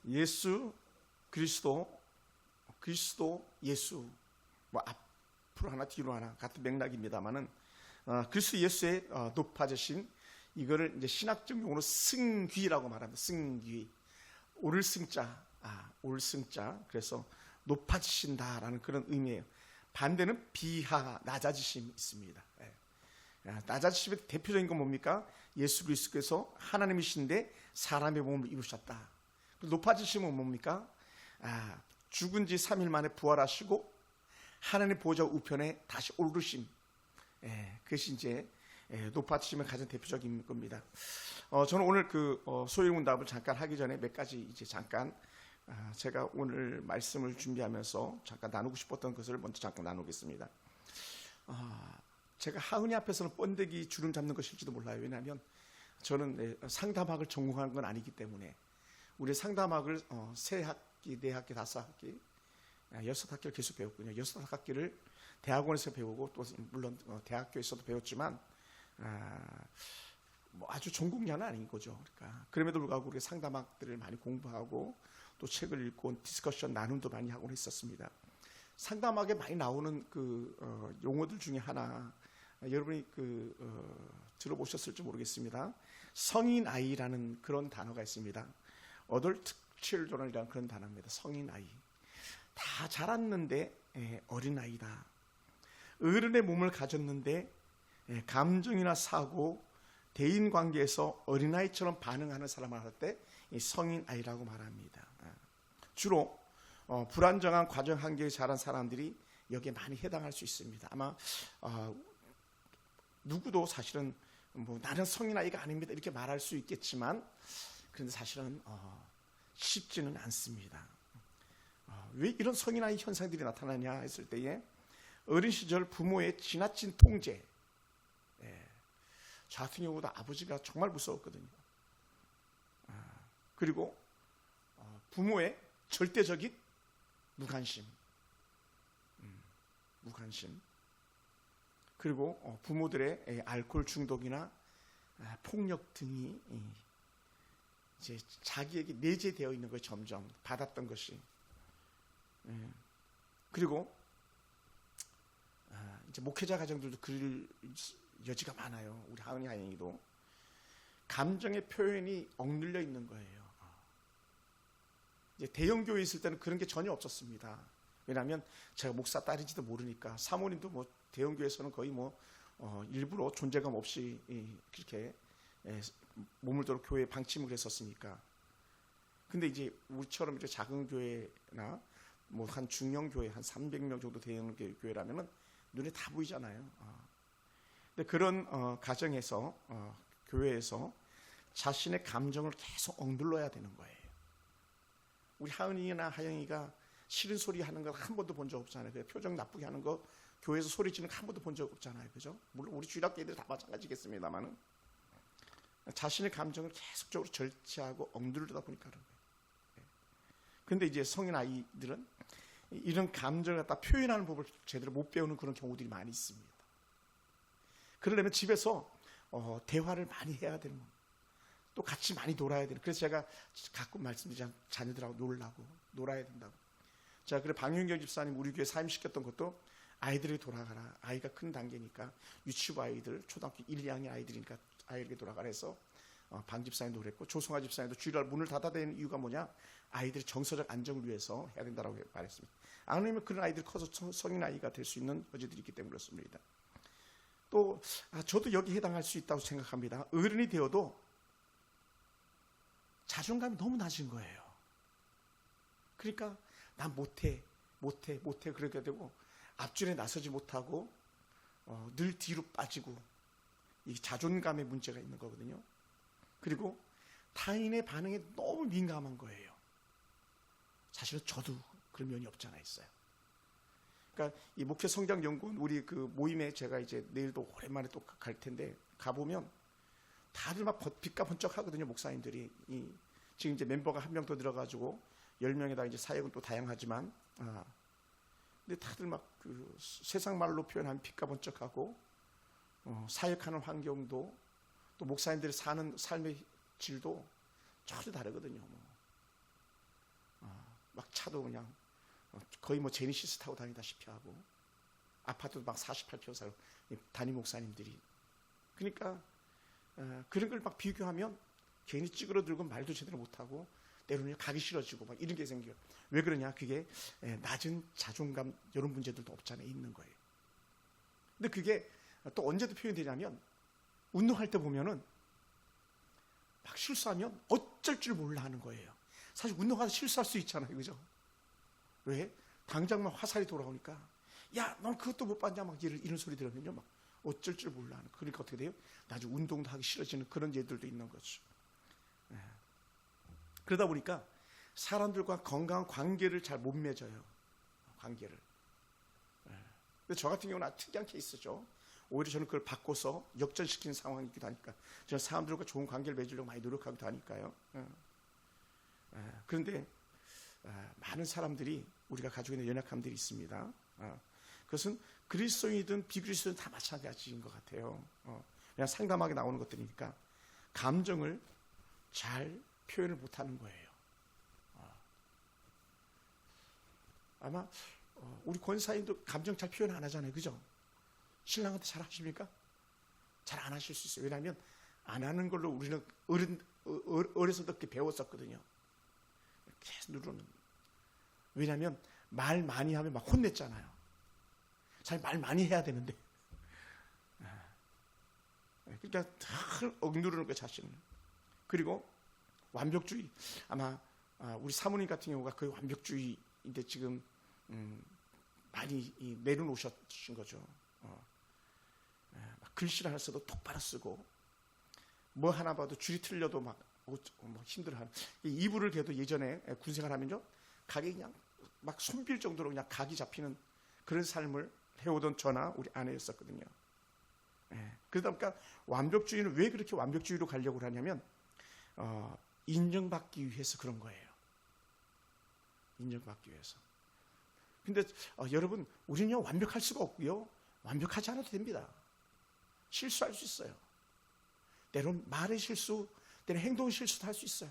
예수 그리스도, 그리스도 예수, 뭐 앞으로 하나 뒤로 하나 같은 맥락입니다만은 그리스도 예수의 높아지신, 이거를 이제 신학적 용어로 승귀라고 말합니다. 승귀, 오를 승자, 올 승자. 그래서 높아지신다라는 그런 의미예요. 반대는 비하, 낮아지심이 있습니다. 낮아지심의 대표적인 건 뭡니까? 예수 그리스도께서 하나님이신데 사람의 몸을 입으셨다. 높아지심은 뭡니까? 죽은 지 3일 만에 부활하시고 하나님 보좌 우편에 다시 오르심. 그것이 이제 높아지심의 가장 대표적인 겁니다. 저는 오늘 그 소일문답을 잠깐 하기 전에 몇 가지 이제 잠깐 제가 오늘 말씀을 준비하면서 잠깐 나누고 싶었던 것을 먼저 잠깐 나누겠습니다. 제가 하은이 앞에서는 번데기 주름 잡는 것일지도 몰라요. 왜냐하면 저는 상담학을 전공한 건 아니기 때문에. 우리 상담학을 3학기, 4학기, 5학기, 6학기를 계속 배웠군요. 6학기를 대학원에서 배우고 또 물론 대학교에서도 배웠지만 뭐 아주 전공자는 아닌 거죠. 그러니까 그럼에도 불구하고 우리가 상담학들을 많이 공부하고 또 책을 읽고 디스커션 나눔도 많이 하고 했었습니다. 상담학에 많이 나오는 그 용어들 중에 하나, 여러분이 들어보셨을지 모르겠습니다. 성인 아이라는 그런 단어가 있습니다. Adult Children이라는 그런 단어입니다. 성인 아이. 다 자랐는데 어린 아이다. 어른의 몸을 가졌는데 감정이나 사고, 대인 관계에서 어린아이처럼 반응하는 사람을 할 때 성인 아이라고 말합니다. 주로 불안정한 과정 환경에 자란 사람들이 여기에 많이 해당할 수 있습니다. 아마 누구도 사실은 뭐 나는 성인 아이가 아닙니다 이렇게 말할 수 있겠지만, 그런데 사실은 쉽지는 않습니다. 왜 이런 성인 아이 현상들이 나타나냐 했을 때에 어린 시절 부모의 지나친 통제. 저 같은 경우도 아버지가 정말 무서웠거든요. 그리고 부모의 절대적인 무관심, 무관심. 그리고 부모들의 알코올 중독이나 폭력 등이 이제 자기에게 내재되어 있는 걸 점점 받았던 것이. 그리고 이제 목회자 가정들도 그럴 여지가 많아요. 우리 하은이 하영이도 감정의 표현이 억눌려 있는 거예요. 이제 대형 교회에 있을 때는 그런 게 전혀 없었습니다. 왜냐하면 제가 목사 딸인지도 모르니까. 사모님도 뭐 대형 교회에서는 거의 뭐 일부러 존재감 없이 그렇게 머물도록 교회에 방침을 했었으니까. 근데 이제 우리처럼 이제 작은 교회나 뭐 한 중형 교회 한 300명 정도 대형 교회라면은 눈에 다 보이잖아요. 근데 그런 가정에서 교회에서 자신의 감정을 계속 억눌러야 되는 거예요. 우리 하은이나 하영이가 싫은 소리 하는 거 한 번도 본 적 없잖아요. 표정 나쁘게 하는 거 교회에서 소리 지르는 거 한 번도 본 적 없잖아요. 그죠? 물론 우리 주일학교 애들 다 마찬가지겠습니다만은 자신의 감정을 계속적으로 절제하고 억누르다 보니까 그런 거예요. 근데 이제 성인 아이들은 이런 감정을 갖다 표현하는 법을 제대로 못 배우는 그런 경우들이 많이 있습니다. 그러려면 집에서 대화를 많이 해야 되는 겁니다. 또 같이 많이 놀아야 되는. 그래서 제가 가끔 말씀드리잖아요. 자녀들하고 놀아야 된다고. 자, 그래 방윤경 집사님 우리 교회 사임시켰던 것도 아이들에게 돌아가라. 아이가 큰 단계니까 유치부 아이들, 초등학교 1, 2학년 아이들이니까 아이에게 돌아가라 해서 방 집사님도 그랬고 조성아 집사님도 주일날 문을 닫아야 되는 이유가 뭐냐? 아이들의 정서적 안정을 위해서 해야 된다고 말했습니다. 안 그러면 그런 아이들이 커서 성인 아이가 될 수 있는 여지들이 있기 때문에 그렇습니다. 또 저도 여기 해당할 수 있다고 생각합니다. 어른이 되어도 자존감이 너무 낮은 거예요. 그러니까 난 못해 그렇게 되고 앞줄에 나서지 못하고 늘 뒤로 빠지고, 이 자존감의 문제가 있는 거거든요. 그리고 타인의 반응에 너무 민감한 거예요. 사실은 저도 그런 면이 없지 않아 있어요. 그러니까 이 목회 성장 연구원 우리 그 모임에 제가 이제 내일도 오랜만에 또 갈 텐데 가보면 다들 막 빛과 번쩍 하거든요. 목사님들이. 지금 이제 멤버가 한 명 더 들어가지고 10명에다 이제 사역은 또 다양하지만 근데 다들 막 그 세상 말로 표현하면 빛과 번쩍하고 사역하는 환경도 또 목사님들이 사는 삶의 질도 전혀 다르거든요. 막 차도 그냥 거의 뭐 제니시스 타고 다니다시피 하고 아파트도 막 48평 살고 담임 목사님들이. 그러니까 그런 걸 막 비교하면 괜히 찌그러들고 말도 제대로 못하고 때로는 가기 싫어지고 막 이런 게 생겨요. 왜 그러냐? 그게 낮은 자존감 이런 문제들도 없잖아요. 있는 거예요. 근데 그게 또 언제도 표현되냐면 운동할 때 보면은 막 실수하면 어쩔 줄 몰라 하는 거예요. 사실 운동하다 실수할 수 있잖아요. 그죠? 왜? 당장 막 화살이 돌아오니까 야, 넌 그것도 못 봤냐? 막 이런 소리 들으면요. 막 어쩔 줄 몰라 하는. 그러니까 어떻게 돼요? 나중에 운동도 하기 싫어지는 그런 예들도 있는 거죠. 그러다 보니까 사람들과 건강한 관계를 잘 못 맺어요. 관계를. 근데 저 같은 경우는 아주 특이한 케이스죠. 오히려 저는 그걸 바꿔서 역전시키는 상황이기도 하니까 저는 사람들과 좋은 관계를 맺으려고 많이 노력하기도 하니까요. 그런데 많은 사람들이 우리가 가지고 있는 연약함들이 있습니다. 그것은 그리스도인이든 비그리스도인 다 마찬가지인 것 같아요. 그냥 상담하게 나오는 것들이니까 감정을 잘 표현을 못하는 거예요. 아마 우리 권사님도 감정 잘 표현 안 하잖아요. 그죠? 신랑한테 잘 하십니까? 잘 안 하실 수 있어요. 왜냐하면 안 하는 걸로 우리는 어려서부터 그렇게 배웠었거든요. 계속 누르는. 왜냐하면 말 많이 하면 막 혼냈잖아요. 잘 말 많이 해야 되는데. 그러니까 늘 억누르는 거 자신은. 그리고 완벽주의. 아마 우리 사모님 같은 경우가 거의 완벽주의인데 지금 많이 내려놓으신 거죠. 막 글씨를 하나 써도 똑바로 쓰고 뭐 하나 봐도 줄이 틀려도 막 힘들어하는. 이불을 개도 예전에 군생활 하면요 각이 그냥 막 손빌 정도로 그냥 각이 잡히는 그런 삶을 해오던 저나 우리 아내였었거든요. 그러다 보니까 완벽주의는 왜 그렇게 완벽주의로 가려고 하냐면 인정받기 위해서 그런 거예요. 인정받기 위해서. 근데 여러분 우리는요 완벽할 수가 없고요. 완벽하지 않아도 됩니다. 실수할 수 있어요. 때로는 말의 실수, 때로는 행동의 실수도 할 수 있어요.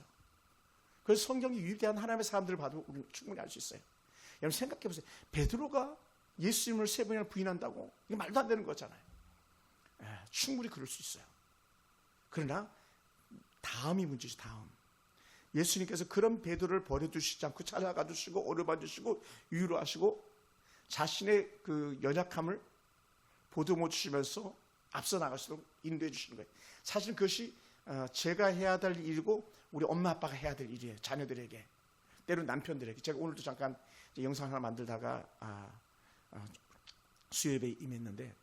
그래서 성경이 위대한 하나님의 사람들을 봐도 우리는 충분히 알 수 있어요. 여러분 생각해 보세요. 베드로가 예수님을 3번이나 부인한다고? 이게 말도 안 되는 거잖아요. 충분히 그럴 수 있어요. 그러나 다음이 문제죠. 다음. 예수님께서 그런 베드로를 버려두시지 않고 찾아가 주시고 어루봐 주시고 위로하시고 자신의 그 연약함을 보듬어 주시면서 앞서 나갈수록 인도해 주시는 거예요. 사실 그것이 제가 해야 될 일이고 우리 엄마 아빠가 해야 될 일이에요. 자녀들에게. 때로는 남편들에게. 제가 오늘도 잠깐 영상 하나 만들다가 수요예배에 임했는데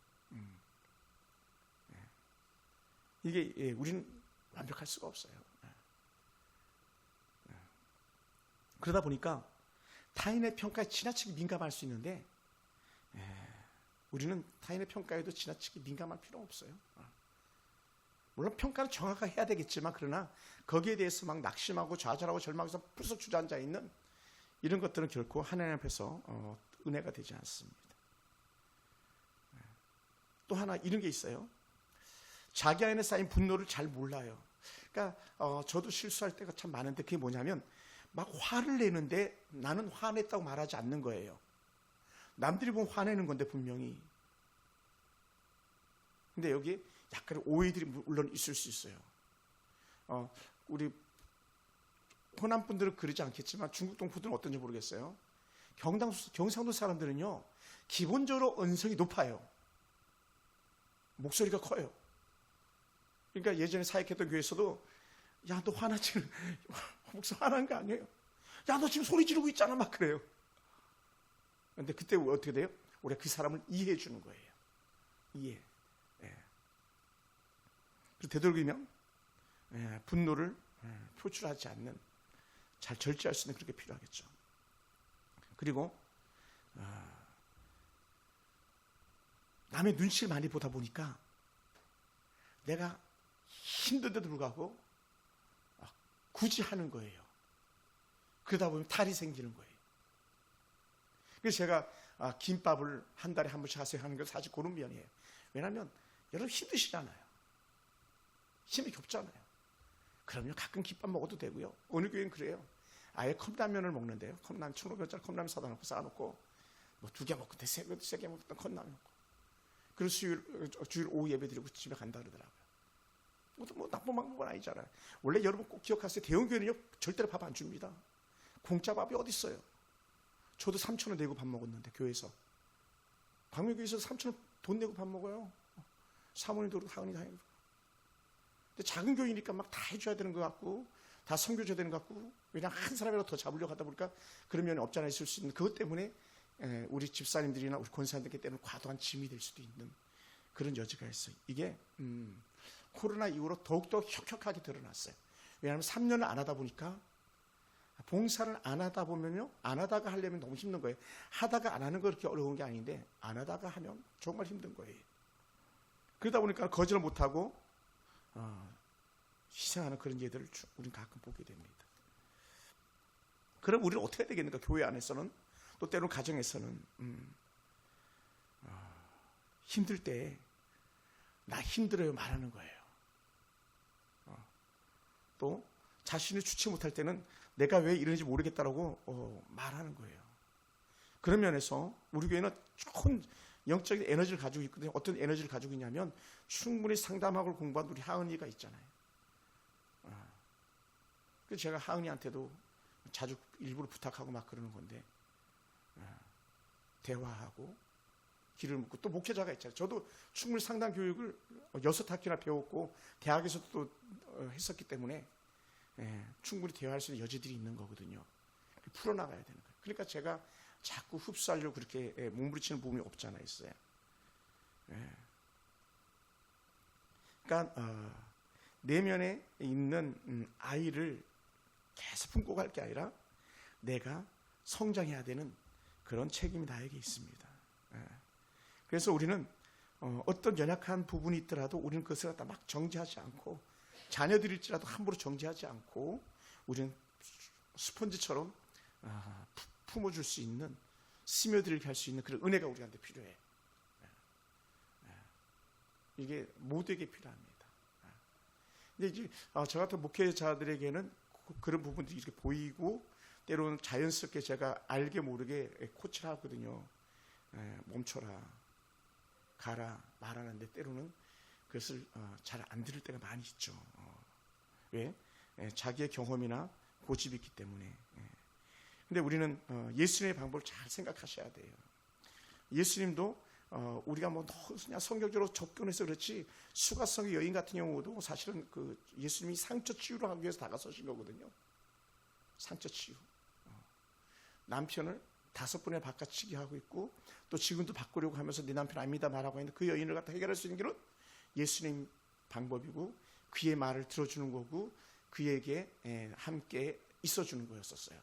이게 우리는 완벽할 수가 없어요. 그러다 보니까 타인의 평가에 지나치게 민감할 수 있는데 우리는 타인의 평가에도 지나치게 민감할 필요가 없어요. 물론 평가는 정확하게 해야 되겠지만 그러나 거기에 대해서 막 낙심하고 좌절하고 절망해서 불쑥 주저앉아 있는 이런 것들은 결코 하나님 앞에서 은혜가 되지 않습니다. 또 하나 이런 게 있어요. 자기 안에 쌓인 분노를 잘 몰라요. 그러니까 저도 실수할 때가 참 많은데 그게 뭐냐면 막 화를 내는데 나는 화냈다고 말하지 않는 거예요. 남들이 보면 화내는 건데 분명히. 근데 여기 약간의 오해들이 물론 있을 수 있어요. 우리 호남 분들은 그러지 않겠지만 중국 동포들은 어떤지 모르겠어요. 경상도 사람들은요 기본적으로 언성이 높아요. 목소리가 커요. 그러니까 예전에 사역했던 교회에서도 야, 너 화나지? 목사 화난 거 아니에요? 야, 너 지금 소리 지르고 있잖아. 막 그래요. 근데 그때 어떻게 돼요? 우리가 그 사람을 이해해 주는 거예요. 이해. 그래서 되도록이면 분노를 표출하지 않는 잘 절제할 수 있는 그렇게 필요하겠죠. 그리고 남의 눈치를 많이 보다 보니까 내가 힘든데도 불구하고 굳이 하는 거예요. 그러다 보면 탈이 생기는 거예요. 그래서 제가 김밥을 한 달에 한 번씩 하세요 하는 건 사실 그런 면이에요. 왜냐하면 여러분 힘드시잖아요. 힘이 겹잖아요. 그러면 가끔 김밥 먹어도 되고요. 어느 교회는 그래요. 아예 컵라면을 먹는데요. 컵라면 1,500원짜리 컵라면 사다 놓고 쌓아놓고 뭐 2개 먹고 세개 먹던 컵라면 먹고. 그리고 주일 오후 예배 드리고 집에 간다 그러더라고요. 뭐 나쁜 방법은 아니잖아요. 원래 여러분 꼭 기억하세요. 대형교회는요 절대로 밥 안 줍니다. 공짜 밥이 어디 있어요? 저도 3,000원 내고 밥 먹었는데 교회에서. 광명교회에서 3,000원 돈 내고 밥 먹어요. 사모님도 그렇고 하은이 다 해요. 근데 작은 교회니까 막 다 해줘야 되는 것 같고 다 섬겨줘야 되는 것 같고 그냥 한 사람이라도 더 잡으려고 하다 보니까 그런 면이 없지 않아 있을 수 있는 그것 때문에 우리 집사님들이나 우리 권사님들께 때는 과도한 짐이 될 수도 있는 그런 여지가 있어요. 이게 코로나 이후로 더욱더 혁혁하게 드러났어요. 왜냐하면 3년을 안 하다 보니까 봉사를 안 하다 보면요 안 하다가 하려면 너무 힘든 거예요. 하다가 안 하는 거 그렇게 어려운 게 아닌데 안 하다가 하면 정말 힘든 거예요. 그러다 보니까 거절을 못하고 희생하는 그런 예들을 우리는 가끔 보게 됩니다. 그럼 우리는 어떻게 해야 되겠는가? 교회 안에서는 또 때로는 가정에서는 힘들 때 나 힘들어요 말하는 거예요. 또 자신을 주체 못할 때는 내가 왜 이러는지 모르겠다라고 말하는 거예요. 그런 면에서 우리 교회는 좋은 영적인 에너지를 가지고 있거든요. 어떤 에너지를 가지고 있냐면 충분히 상담학을 공부한 우리 하은이가 있잖아요. 그래서 제가 하은이한테도 자주 일부러 부탁하고 막 그러는 건데 대화하고 길을 묻고 또 목회자가 있잖아요. 저도 충분히 상담 교육을 6학기나 배웠고 대학에서도 또 했었기 때문에 충분히 대화할 수 있는 여지들이 있는 거거든요. 풀어나가야 되는 거예요. 그러니까 제가 자꾸 흡수하려고 그렇게 몸부림치는 부분이 없지 않아 있어요. 그러니까 내면에 있는 아이를 계속 품고 갈 게 아니라 내가 성장해야 되는 그런 책임이 나에게 있습니다. 그래서 우리는 어떤 연약한 부분이 있더라도 우리는 그것을 갖다 막 정지하지 않고 자녀들일지라도 함부로 정지하지 않고 우리는 스펀지처럼 품어줄 수 있는 스며들게 할 수 있는 그런 은혜가 우리한테 필요해. 이게 모두에게 필요합니다. 근데 이제 저 같은 목회자들에게는 그런 부분들이 이렇게 보이고 때로는 자연스럽게 제가 알게 모르게 코치를 하거든요. 멈춰라, 가라 말하는데 때로는 그것을 잘 안 들을 때가 많이 있죠. 왜? 자기의 경험이나 고집이 있기 때문에. 근데 우리는 예수님의 방법을 잘 생각하셔야 돼요. 예수님도 우리가 뭐 그냥 성경적으로 접근해서 그렇지 수가성의 여인 같은 경우도 사실은 그 예수님이 상처 치유를 하기 위해서 다가서신 거거든요. 상처 치유. 남편을 5번에 바꿔치기 하고 있고 또 지금도 바꾸려고 하면서 네 남편 아닙니다 말하고 있는데 그 여인을 갖다 해결할 수 있는 길은 예수님 방법이고 그의 말을 들어주는 거고 그에게 함께 있어주는 거였었어요.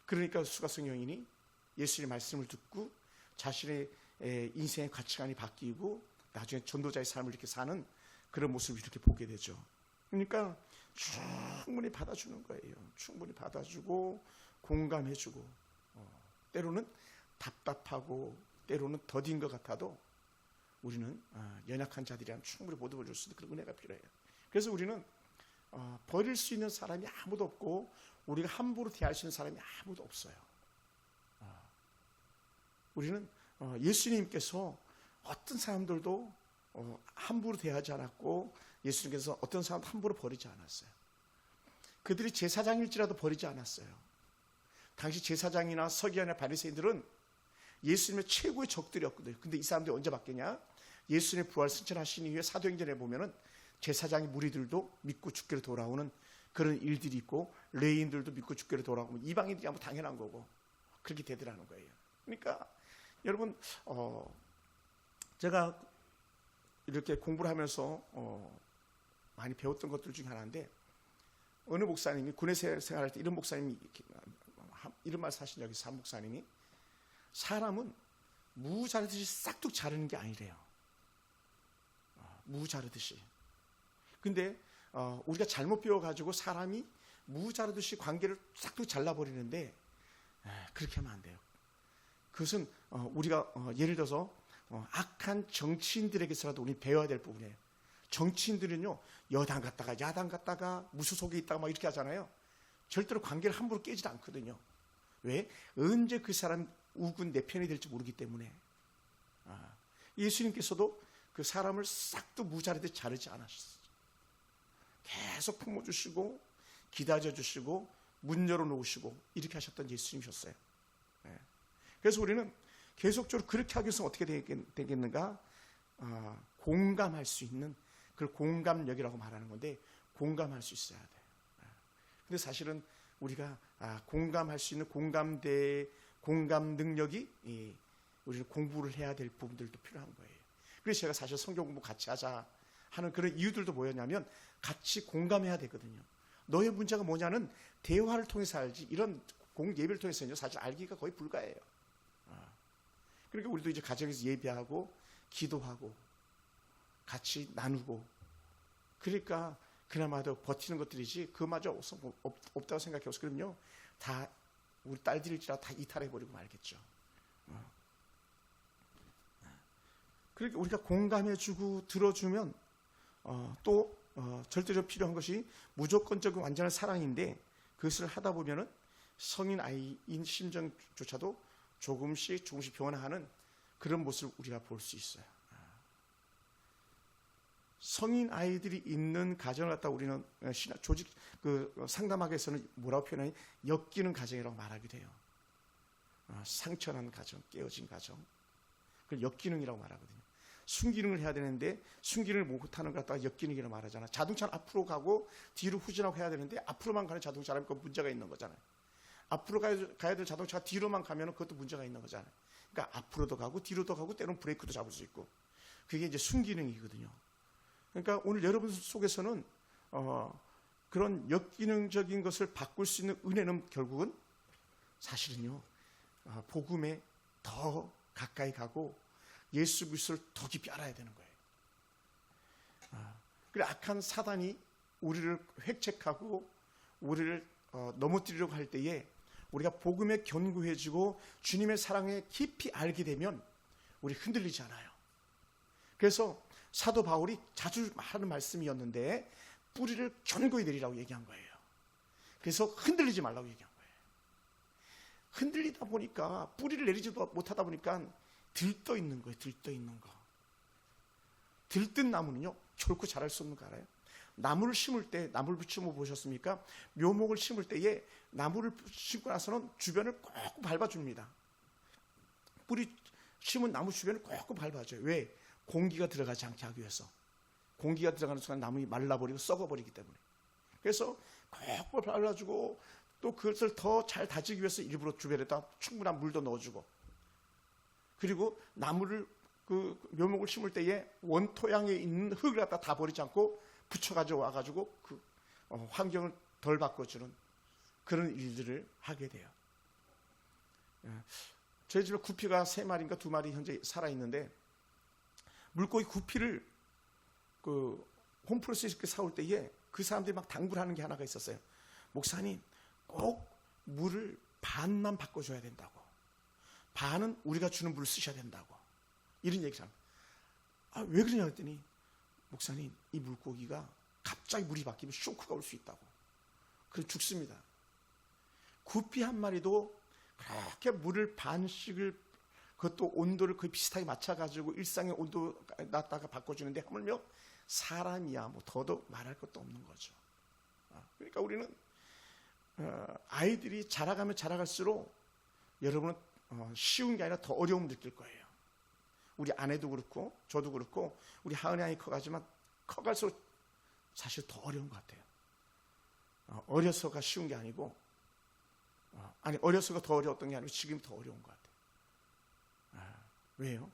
그러니까 수가성 여인이 예수님의 말씀을 듣고 자신의 인생의 가치관이 바뀌고 나중에 전도자의 삶을 이렇게 사는 그런 모습을 이렇게 보게 되죠. 그러니까 충분히 받아주는 거예요. 충분히 받아주고 공감해주고 때로는 답답하고 때로는 더딘 것 같아도 우리는 연약한 자들이라면 충분히 보듬어 줄 수 있는 그런 은혜가 필요해요. 그래서 우리는 버릴 수 있는 사람이 아무도 없고 우리가 함부로 대할 수 있는 사람이 아무도 없어요. 우리는 예수님께서 어떤 사람들도 함부로 대하지 않았고 예수님께서 어떤 사람도 함부로 버리지 않았어요. 그들이 제사장일지라도 버리지 않았어요. 당시 제사장이나 서기관이나 바리새인들은 예수님의 최고의 적들이었거든요. 근데 이 사람들이 언제 바뀌냐? 예수님의 부활 승천하신 이후에 사도행전에 보면은 제사장의 무리들도 믿고 죽기로 돌아오는 그런 일들이 있고 레인들도 믿고 죽기로 돌아오고 이방인들이 아무 당연한 거고 그렇게 되더라는 거예요. 그러니까 여러분 제가 이렇게 공부를 하면서 많이 배웠던 것들 중에 하나인데 어느 목사님이 군에 생활할 때 이런 목사님이 이런 말씀 하신 적이 있어요. 한 목사님이 사람은 무 자르듯이 싹둑 자르는 게 아니래요. 무 자르듯이. 근데 우리가 잘못 배워가지고 사람이 무 자르듯이 관계를 싹둑 잘라버리는데 그렇게 하면 안 돼요. 그것은 우리가 예를 들어서 악한 정치인들에게서라도 우리 배워야 될 부분이에요. 정치인들은요 여당 갔다가 야당 갔다가 무소속에 있다가 막 이렇게 하잖아요. 절대로 관계를 함부로 깨지도 않거든요. 왜? 언제 그 사람 우군 내 편이 될지 모르기 때문에. 예수님께서도 그 사람을 싹도 무자르듯 자르지 않으셨어요. 계속 품어주시고 기다려주시고 문 열어놓으시고 이렇게 하셨던 예수님이셨어요. 그래서 우리는 계속적으로 그렇게 하기 위해서 어떻게 되겠는가? 공감할 수 있는 그걸 공감력이라고 말하는 건데, 공감할 수 있어야 돼요. 근데 사실은 우리가 공감할 수 있는 공감 능력이 우리는 공부를 해야 될 부분들도 필요한 거예요. 그래서 제가 사실 성경 공부 같이 하자 하는 그런 이유들도 뭐였냐면, 같이 공감해야 되거든요. 너의 문제가 뭐냐는 대화를 통해서 알지, 이런 예배를 통해서는 사실 알기가 거의 불가해요. 그러니까 우리도 이제 가정에서 예배하고 기도하고 같이 나누고, 그러니까 그나마도 버티는 것들이지 그마저 없다고 생각해요. 그럼요, 다 우리 딸들일지라 다 이탈해버리고 말겠죠. 그러니까 우리가 공감해주고 들어주면 또 절대적으로 필요한 것이 무조건적인 완전한 사랑인데, 그것을 하다 보면은 성인 아이인 심정조차도 조금씩 변화하는 그런 모습을 우리가 볼 수 있어요. 성인 아이들이 있는 가정을 갖다 우리는 조직 상담학에서는 뭐라고 표현하니, 엮이는 가정이라고 말하기도 해요. 상처난 가정, 깨어진 가정, 그걸 역기능이라고 말하거든요. 순기능을 해야 되는데 순기능을 못하는 것 갖다가 역기능이라고 말하잖아. 자동차는 앞으로 가고 뒤로 후진하고 해야 되는데 앞으로만 가는 자동차라면 그 문제가 있는 거잖아요. 앞으로 가야 될 자동차가 뒤로만 가면 그것도 문제가 있는 거잖아요. 그러니까 앞으로도 가고 뒤로도 가고 때로는 브레이크도 잡을 수 있고, 그게 이제 순기능이거든요. 그러니까 오늘 여러분 속에서는 그런 역기능적인 것을 바꿀 수 있는 은혜는 결국은 사실은요, 복음에 더 가까이 가고 예수 그리스도를 더 깊이 알아야 되는 거예요. 그래, 악한 사단이 우리를 획책하고 우리를 넘어뜨리려고 할 때에 우리가 복음에 견고해지고 주님의 사랑에 깊이 알게 되면 우리 흔들리지 않아요. 그래서 사도 바울이 자주 하는 말씀이었는데, 뿌리를 견고히 내리라고 얘기한 거예요. 그래서 흔들리지 말라고 얘기한 거예요. 흔들리다 보니까, 뿌리를 내리지도 못하다 보니까 들떠 있는 거예요. 들떠 있는 거. 들뜬 나무는요, 결코 자랄 수 없는 거 알아요? 나무를 심을 때, 나무를 심어 보셨습니까? 묘목을 심을 때에 나무를 심고 나서는 주변을 꼭 밟아줍니다. 뿌리 심은 나무 주변을 꼭 밟아줘요. 왜? 공기가 들어가지 않게 하기 위해서. 공기가 들어가는 순간 나무가 말라버리고 썩어버리기 때문에. 그래서 꼭 발라주고, 또 그것을 더 잘 다지기 위해서 일부러 주변에다 충분한 물도 넣어주고, 그리고 나무를 그 묘목을 심을 때에 원토양에 있는 흙을 갖다 다 버리지 않고 붙여가지고 와가지고 그 환경을 덜 바꿔주는 그런 일들을 하게 돼요. 저희 집에 구피가 3마리인가 2마리 현재 살아있는데, 물고기 구피를 그 홈플러스에 이렇게 사올 때에 그 사람들이 막 당부를 하는 게 하나가 있었어요. 목사님, 꼭 물을 반만 바꿔줘야 된다고. 반은 우리가 주는 물을 쓰셔야 된다고. 이런 얘기를 합니다. 왜 그러냐 했더니, 목사님, 이 물고기가 갑자기 물이 바뀌면 쇼크가 올 수 있다고. 그래서 죽습니다. 구피 한 마리도 그렇게 물을 반씩을, 그것도 온도를 거의 비슷하게 맞춰가지고 일상의 온도 놨다가 바꿔주는데, 하물며 사람이야 뭐 더더욱 말할 것도 없는 거죠. 그러니까 우리는 아이들이 자라가면 자라갈수록 여러분은 쉬운 게 아니라 더 어려움을 느낄 거예요. 우리 아내도 그렇고 저도 그렇고 우리 하은이 아이 커가지만 커갈수록 사실 더 어려운 것 같아요. 어려서가 쉬운 게 아니고, 어려서가 더 어려웠던 게 아니고 지금 더 어려운 것 같아요. 왜요?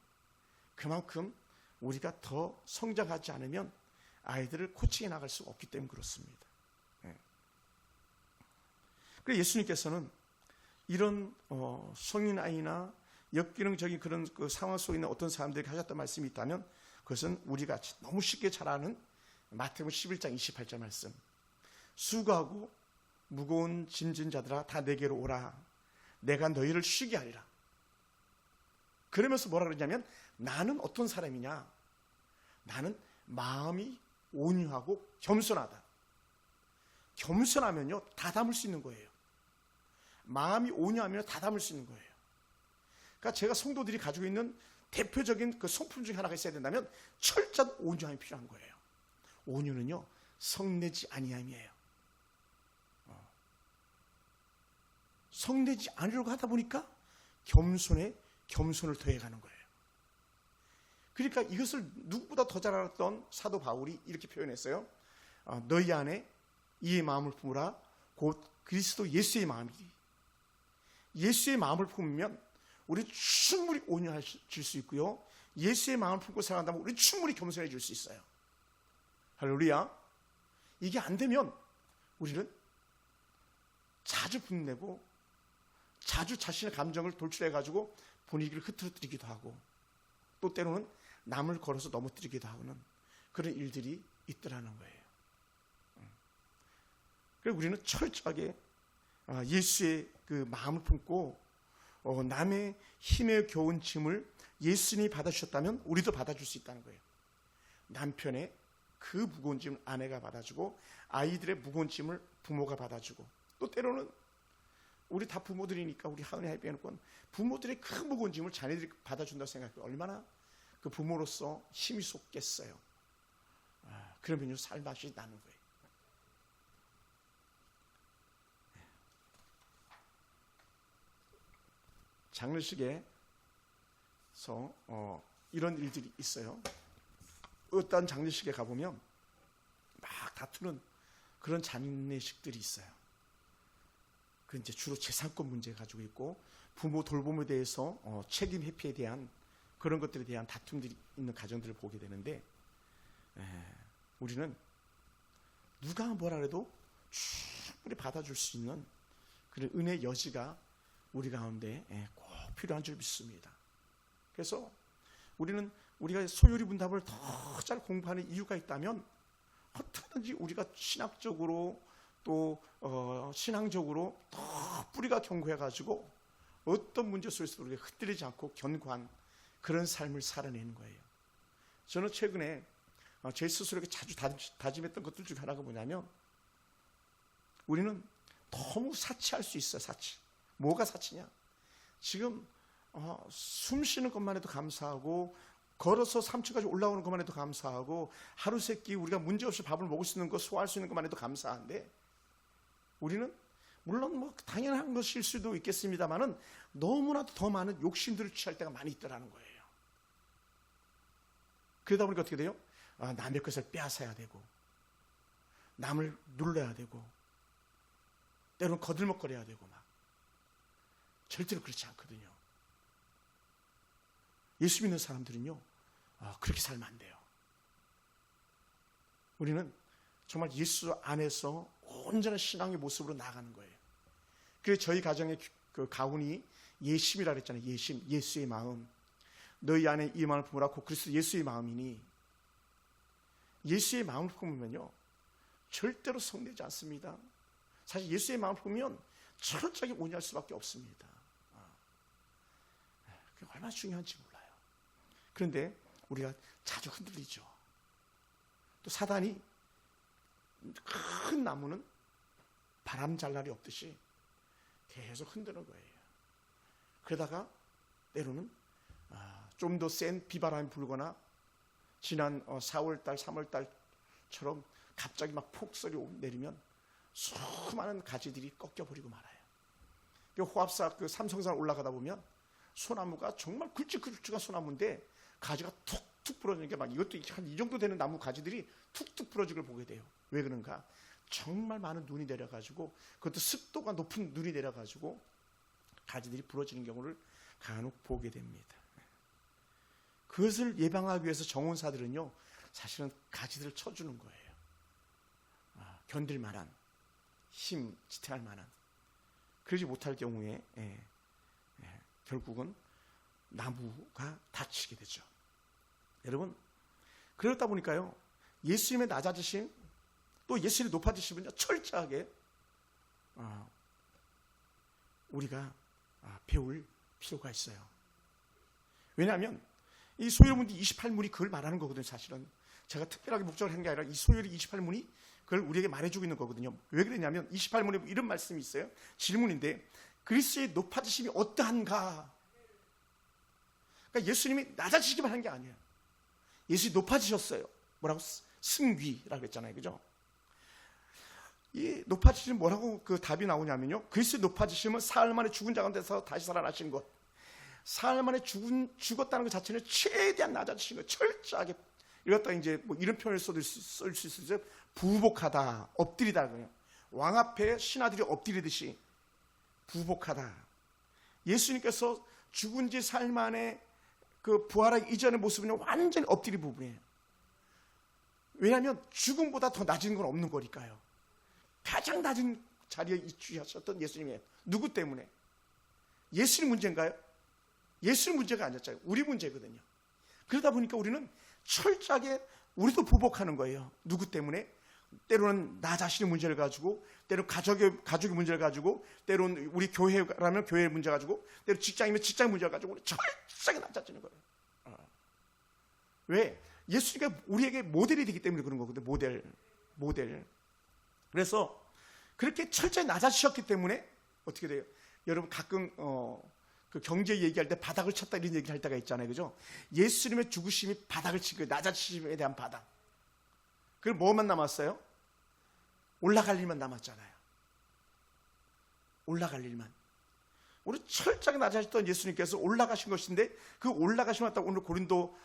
그만큼 우리가 더 성장하지 않으면 아이들을 코칭해 나갈 수가 없기 때문에 그렇습니다. 그래서 예수님께서는 이런 성인 아이나 역기능적인 그런 그 상황 속에 있는 어떤 사람들에게 하셨던 말씀이 있다면, 그것은 우리가 너무 쉽게 잘 아는 마태복음 11장 28절 말씀. 수고하고 무거운 짐진 자들아 다 내게로 오라. 내가 너희를 쉬게 하리라. 그러면서 뭐라 그러냐면, 나는 어떤 사람이냐? 나는 마음이 온유하고 겸손하다. 겸손하면요 다 담을 수 있는 거예요. 마음이 온유하면 다 담을 수 있는 거예요. 그러니까 제가 성도들이 가지고 있는 대표적인 그 성품 중에 하나가 있어야 된다면 철저한 온유함이 필요한 거예요. 온유는요 성내지 아니함이에요. 성내지 않으려고 하다 보니까 겸손에 겸손을 더해가는 거예요. 그러니까 이것을 누구보다 더 잘 알았던 사도 바울이 이렇게 표현했어요. 너희 안에 이의 마음을 품으라. 곧 그리스도 예수의 마음이니. 예수의 마음을 품으면 우리 충분히 온유해질 수 있고요. 예수의 마음을 품고 살아간다면 우리 충분히 겸손해질 수 있어요. 할렐루야. 이게 안 되면 우리는 자주 분내고 자주 자신의 감정을 돌출해가지고 분위기를 흐트러뜨리기도 하고 또 때로는 남을 걸어서 넘어뜨리기도 하는 그런 일들이 있더라는 거예요. 그래서 우리는 철저하게 예수의 그 마음을 품고 남의 힘에 겨운 짐을 예수님이 받아주셨다면 우리도 받아줄 수 있다는 거예요. 남편의 그 무거운 짐을 아내가 받아주고 아이들의 무거운 짐을 부모가 받아주고 또 때로는 우리 다 부모들이니까 우리 하은이 하이 빼놓고 부모들의 그 무거운 짐을 자녀들이 받아준다고 생각해요. 얼마나 그 부모로서 힘이 솟겠어요. 그러면요 살맛이 나는 거예요. 장례식에서 이런 일들이 있어요. 어떤 장례식에 가보면 막 다투는 그런 장례식들이 있어요. 그 이제 주로 재산권 문제 가지고 있고 부모 돌봄에 대해서 책임 회피에 대한 그런 것들에 대한 다툼들이 있는 가정들을 보게 되는데 우리는 누가 뭐라 해도 충분히 받아줄 수 있는 그런 은혜의 여지가 우리 가운데 꼭 필요한 줄 믿습니다. 그래서 우리는 우리가 소요리 문답을 더 잘 공부하는 이유가 있다면 어떻게든지 우리가 신학적으로 또 신앙적으로 더 뿌리가 견고해가지고 어떤 문제 속에서도 우리가 흩뜨리지 않고 견고한 그런 삶을 살아내는 거예요. 저는 최근에 제 스스로에게 자주 다짐했던 것들 중에 하나가 뭐냐면 우리는 너무 사치할 수 있어요. 사치. 뭐가 사치냐? 지금 숨 쉬는 것만 해도 감사하고 걸어서 3층까지 올라오는 것만 해도 감사하고 하루 세 끼 우리가 문제없이 밥을 먹을 수 있는 것, 소화할 수 있는 것만 해도 감사한데 우리는 물론 뭐 당연한 것일 수도 있겠습니다만은 너무나도 더 많은 욕심들을 취할 때가 많이 있더라는 거예요. 그러다 보니까 어떻게 돼요? 남의 것을 빼앗아야 되고 남을 눌러야 되고 때로는 거들먹거려야 되고 막 절대로 그렇지 않거든요. 예수 믿는 사람들은요 그렇게 살면 안 돼요. 우리는 정말 예수 안에서 온전한 신앙의 모습으로 나아가는 거예요. 그래서 저희 가정의 그 가훈이 예심이라 그랬잖아요. 예심, 예수의 마음. 너희 안에 이 마음을 품으라. 곧 그리스도 예수의 마음이니. 예수의 마음을 품으면요 절대로 성내지 않습니다. 사실 예수의 마음을 품으면 철저하게 온유할 수밖에 없습니다. 그게 얼마나 중요한지 몰라요. 그런데 우리가 자주 흔들리죠. 또 사단이 큰 나무는 바람 잘 날이 없듯이 계속 흔드는 거예요. 그러다가 때로는 좀 더 센 비바람이 불거나 지난 4월달, 3월달처럼 갑자기 막 폭설이 내리면 수많은 가지들이 꺾여버리고 말아요. 호합사 그 삼성산 올라가다 보면 소나무가 정말 굵직굵직한 소나무인데 가지가 툭툭 부러지는 게 막 이것도 한 이 정도 되는 나무 가지들이 툭툭 부러지는 걸 보게 돼요. 왜 그런가? 정말 많은 눈이 내려가지고 그것도 습도가 높은 눈이 내려가지고 가지들이 부러지는 경우를 간혹 보게 됩니다. 그것을 예방하기 위해서 정원사들은요 사실은 가지들을 쳐주는 거예요. 견딜 만한 힘 지탱할 만한. 그러지 못할 경우에 결국은 나무가 다치게 되죠. 여러분 그러다 보니까요 예수님의 낮아지심 또 예수님의 높아지심은요 철저하게 우리가 배울 필요가 있어요. 왜냐하면 이 소요리 문디 28문이 그걸 말하는 거거든요. 사실은 제가 특별하게 목적을 한 게 아니라 이 소요리 28문이 그걸 우리에게 말해주고 있는 거거든요. 왜 그러냐면 28문에 이런 말씀이 있어요. 질문인데 그리스도의 높아지심이 어떠한가? 그러니까 예수님이 낮아지기만 한 게 아니에요. 예수님이 높아지셨어요. 뭐라고? 승귀라고 했잖아요. 그죠? 이 높아지심 뭐라고 그 답이 나오냐면요. 그리스도의 높아지심은 사흘 만에 죽은 자 가운데서 다시 살아나신 것. 사흘 만에 죽었다는 것 자체는 최대한 낮아지신 것. 철저하게 이것도 이제 뭐 이런 표현을 쓸 수 있어요. 부복하다, 엎드리다 그래요. 왕 앞에 신하들이 엎드리듯이 부복하다. 예수님께서 죽은 지 사흘 만에 그 부활하기 이전의 모습은 완전히 엎드린 부분이에요. 왜냐하면 죽음보다 더 낮은 건 없는 거니까요. 가장 낮은 자리에 있으셨던 예수님이에요. 누구 때문에? 예수님 문제인가요? 예수님 문제가 아니었잖아요. 우리 문제거든요. 그러다 보니까 우리는 철저하게 우리도 부복하는 거예요. 누구 때문에? 때로는 나 자신의 문제를 가지고, 때로는 가족의 문제를 가지고, 때로는 우리 교회라면 교회의 문제 가지고, 때로는 직장이면 직장 문제를 가지고 우리 철저하게 낮아지는 거예요. 왜? 예수님이 우리에게 모델이 되기 때문에 그런 거거든요. 모델. 그래서 그렇게 철저히 낮아지셨기 때문에 어떻게 돼요? 여러분 가끔 그 경제 얘기할 때 바닥을 쳤다 이런 얘기를 할 때가 있잖아요. 그죠? 예수님의 죽으심이 바닥을 친 거예요. 낮아지심에 대한 바닥. 그럼 뭐만 남았어요? 올라갈 일만 남았잖아요. 올라갈 일만. 우리 철저하게 낮아졌던 예수님께서 올라가신 것인데 그 올라가신 것 같다고 오늘 고린도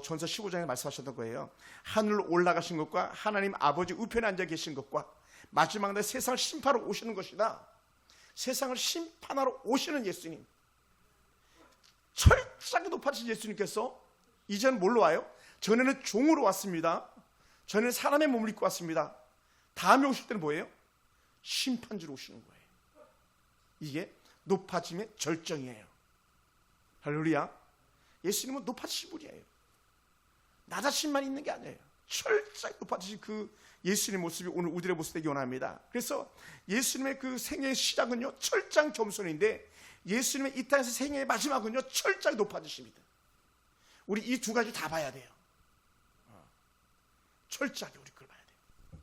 전서 15장에 말씀하셨던 거예요. 하늘로 올라가신 것과 하나님 아버지 우편에 앉아 계신 것과 마지막 날 세상을 심판하러 오시는 것이다. 세상을 심판하러 오시는 예수님. 철저하게 높아진 예수님께서 이제는 뭘로 와요? 전에는 종으로 왔습니다. 전에는 사람의 몸을 입고 왔습니다. 다음에 오실 때는 뭐예요? 심판주로 오시는 거예요. 이게 높아짐의 절정이에요. 할렐루야. 예수님은 높아지신 분이에요. 낮아심만 있는 게 아니에요. 철저히 높아지신 그 예수님의 모습이 오늘 우리의 모습 되기 원합니다. 그래서 예수님의 그 생애의 시작은요 철저한 겸손인데 예수님의 이 땅에서 생애의 마지막은요 철저히 높아지십니다. 우리 이 두 가지 다 봐야 돼요. 철저하게 우리 그걸 봐야 돼요.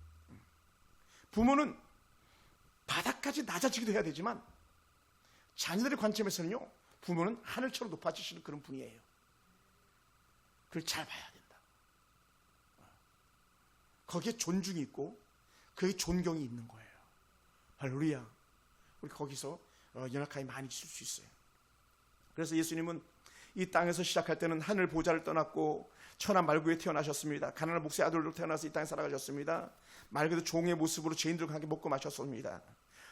부모는 바닥까지 낮아지기도 해야 되지만 자녀들의 관점에서는요 부모는 하늘처럼 높아지시는 그런 분이에요. 그걸 잘 봐야 된다. 거기에 존중이 있고 그의 존경이 있는 거예요. 할렐루야. 우리 거기서 연약함이 많이 있을 수 있어요. 그래서 예수님은 이 땅에서 시작할 때는 하늘 보좌를 떠났고 천한 말구에 태어나셨습니다. 가난한 목사의 아들로 태어나서 이 땅에 살아가셨습니다. 말 그대로 종의 모습으로 죄인들과 함께 먹고 마셨습니다.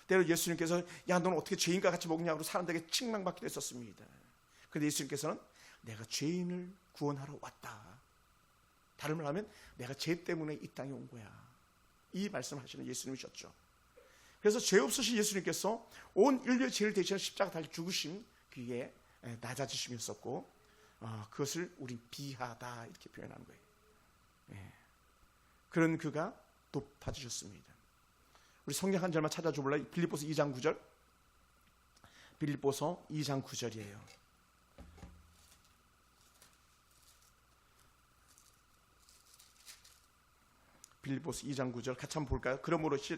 때로 예수님께서 야 너는 어떻게 죄인과 같이 먹냐고 사람들에게 칭망받기도 했었습니다. 그런데 예수님께서는 내가 죄인을 구원하러 왔다. 다른 말로 하면 내가 죄 때문에 이 땅에 온 거야. 이 말씀하시는 예수님이셨죠. 그래서 죄 없으신 예수님께서 온 인류의 죄를 대신한 십자가 달려 죽으심 그게 낮아지심이었었고 그것을 우린 비하다 이렇게 표현하는 거예요. 그런 그가 높아지셨습니다. 우리 성경 한 절만 찾아줘 볼래요? 빌립보서 2장 9절. 빌립보서 2장 9절이에요. 빌립보서 2장 9절 같이 한번 볼까요?